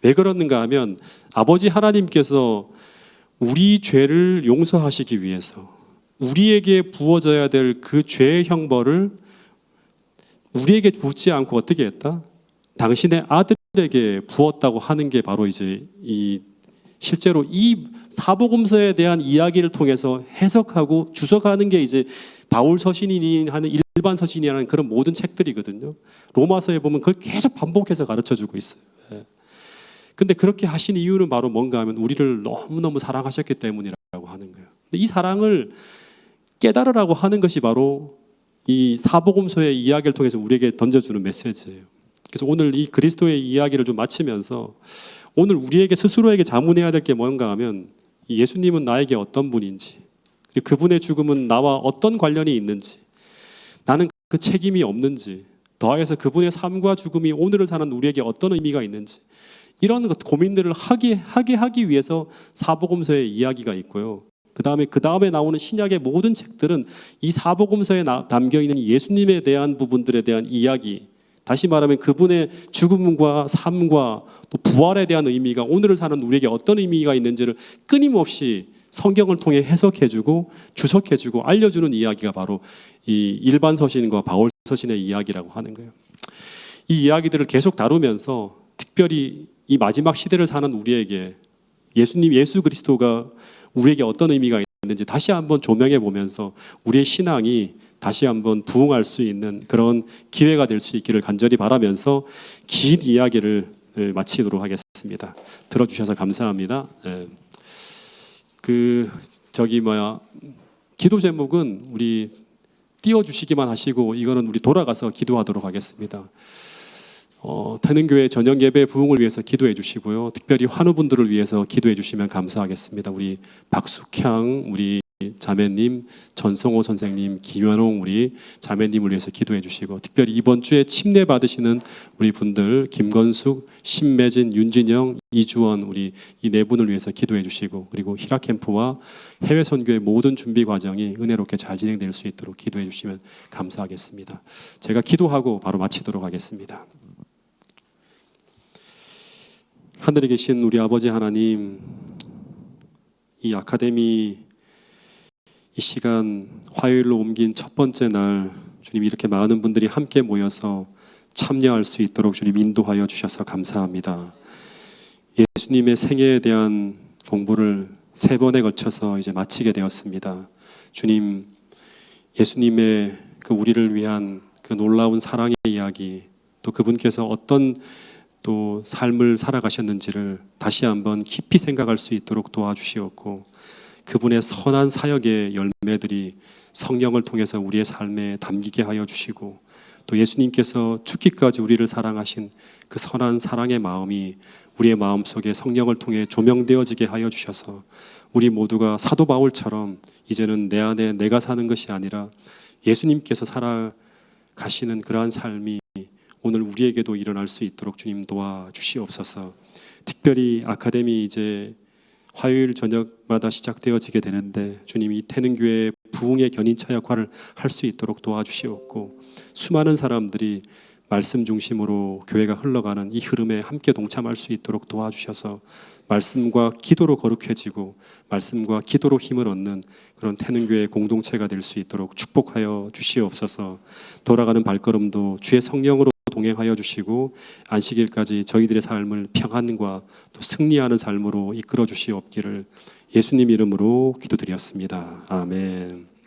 S1: 왜 그러는가 하면 아버지 하나님께서 우리 죄를 용서하시기 위해서 우리에게 부어져야 될 그 죄의 형벌을 우리에게 붓지 않고 어떻게 했다? 당신의 아들에게 부었다고 하는 게 바로 이제 실제로 이 사복음서에 대한 이야기를 통해서 해석하고 주석하는 게 이제 바울 서신이니 하는 일반 서신이라는 그런 모든 책들이거든요. 로마서에 보면 그걸 계속 반복해서 가르쳐주고 있어요. 근데 그렇게 하신 이유는 바로 뭔가 하면 우리를 너무너무 사랑하셨기 때문이라고 하는 거예요. 이 사랑을 깨달으라고 하는 것이 바로 이 사복음서의 이야기를 통해서 우리에게 던져주는 메시지예요. 그래서 오늘 이 그리스도의 이야기를 좀 마치면서 오늘 우리에게 스스로에게 자문해야 될 게 뭔가 하면 예수님은 나에게 어떤 분인지, 그분의 죽음은 나와 어떤 관련이 있는지, 나는 그 책임이 없는지, 더해서 그분의 삶과 죽음이 오늘을 사는 우리에게 어떤 의미가 있는지, 이런 고민들을 하기 위해서 사복음서의 이야기가 있고요. 그 다음에 나오는 신약의 모든 책들은 이 사복음서에 담겨 있는 예수님에 대한 부분들에 대한 이야기, 다시 말하면 그분의 죽음과 삶과 또 부활에 대한 의미가 오늘을 사는 우리에게 어떤 의미가 있는지를 끊임없이 성경을 통해 해석해주고 주석해주고 알려주는 이야기가 바로 이 일반 서신과 바울 서신의 이야기라고 하는 거예요. 이 이야기들을 계속 다루면서 특별히 이 마지막 시대를 사는 우리에게 예수 그리스도가 우리에게 어떤 의미가 있는지 다시 한번 조명해 보면서 우리의 신앙이 다시 한번 부흥할 수 있는 그런 기회가 될 수 있기를 간절히 바라면서 긴 이야기를 마치도록 하겠습니다. 들어주셔서 감사합니다. 기도 제목은 우리 띄워주시기만 하시고 이거는 우리 돌아가서 기도하도록 하겠습니다. 태능교회 저녁 예배 부흥을 위해서 기도해 주시고요. 특별히 환우분들을 위해서 기도해 주시면 감사하겠습니다. 우리 박숙향 우리 자매님, 전성호 선생님, 김현홍 우리 자매님을 위해서 기도해 주시고 특별히 이번 주에 침례 받으시는 우리 분들 김건숙, 신매진, 윤진영, 이주원 우리 이 네 분을 위해서 기도해 주시고 그리고 히라 캠프와 해외 선교의 모든 준비 과정이 은혜롭게 잘 진행될 수 있도록 기도해 주시면 감사하겠습니다. 제가 기도하고 바로 마치도록 하겠습니다. 하늘에 계신 우리 아버지 하나님, 이 아카데미 이 시간 화요일로 옮긴 첫 번째 날 주님 이렇게 많은 분들이 함께 모여서 참여할 수 있도록 주님 인도하여 주셔서 감사합니다. 예수님의 생애에 대한 공부를 3번에 걸쳐서 이제 마치게 되었습니다. 주님, 예수님의 그 우리를 위한 그 놀라운 사랑의 이야기, 또 그분께서 어떤 또 삶을 살아가셨는지를 다시 한번 깊이 생각할 수 있도록 도와주시옵고, 그분의 선한 사역의 열매들이 성령을 통해서 우리의 삶에 담기게 하여 주시고, 또 예수님께서 죽기까지 우리를 사랑하신 그 선한 사랑의 마음이 우리의 마음속에 성령을 통해 조명되어지게 하여 주셔서 우리 모두가 사도 바울처럼 이제는 내 안에 내가 사는 것이 아니라 예수님께서 살아가시는 그러한 삶이 오늘 우리에게도 일어날 수 있도록 주님 도와주시옵소서. 특별히 아카데미 이제 화요일 저녁마다 시작되어지게 되는데 주님이 태능교회 부흥의 견인차 역할을 할 수 있도록 도와주시옵고, 수많은 사람들이 말씀 중심으로 교회가 흘러가는 이 흐름에 함께 동참할 수 있도록 도와주셔서 말씀과 기도로 거룩해지고 말씀과 기도로 힘을 얻는 그런 태능교회 공동체가 될 수 있도록 축복하여 주시옵소서. 돌아가는 발걸음도 주의 성령으로 동행하여 주시고 안식일까지 저희들의 삶을 평안과 또 승리하는 삶으로 이끌어 주시옵기를 예수님 이름으로 기도드렸습니다. 아멘.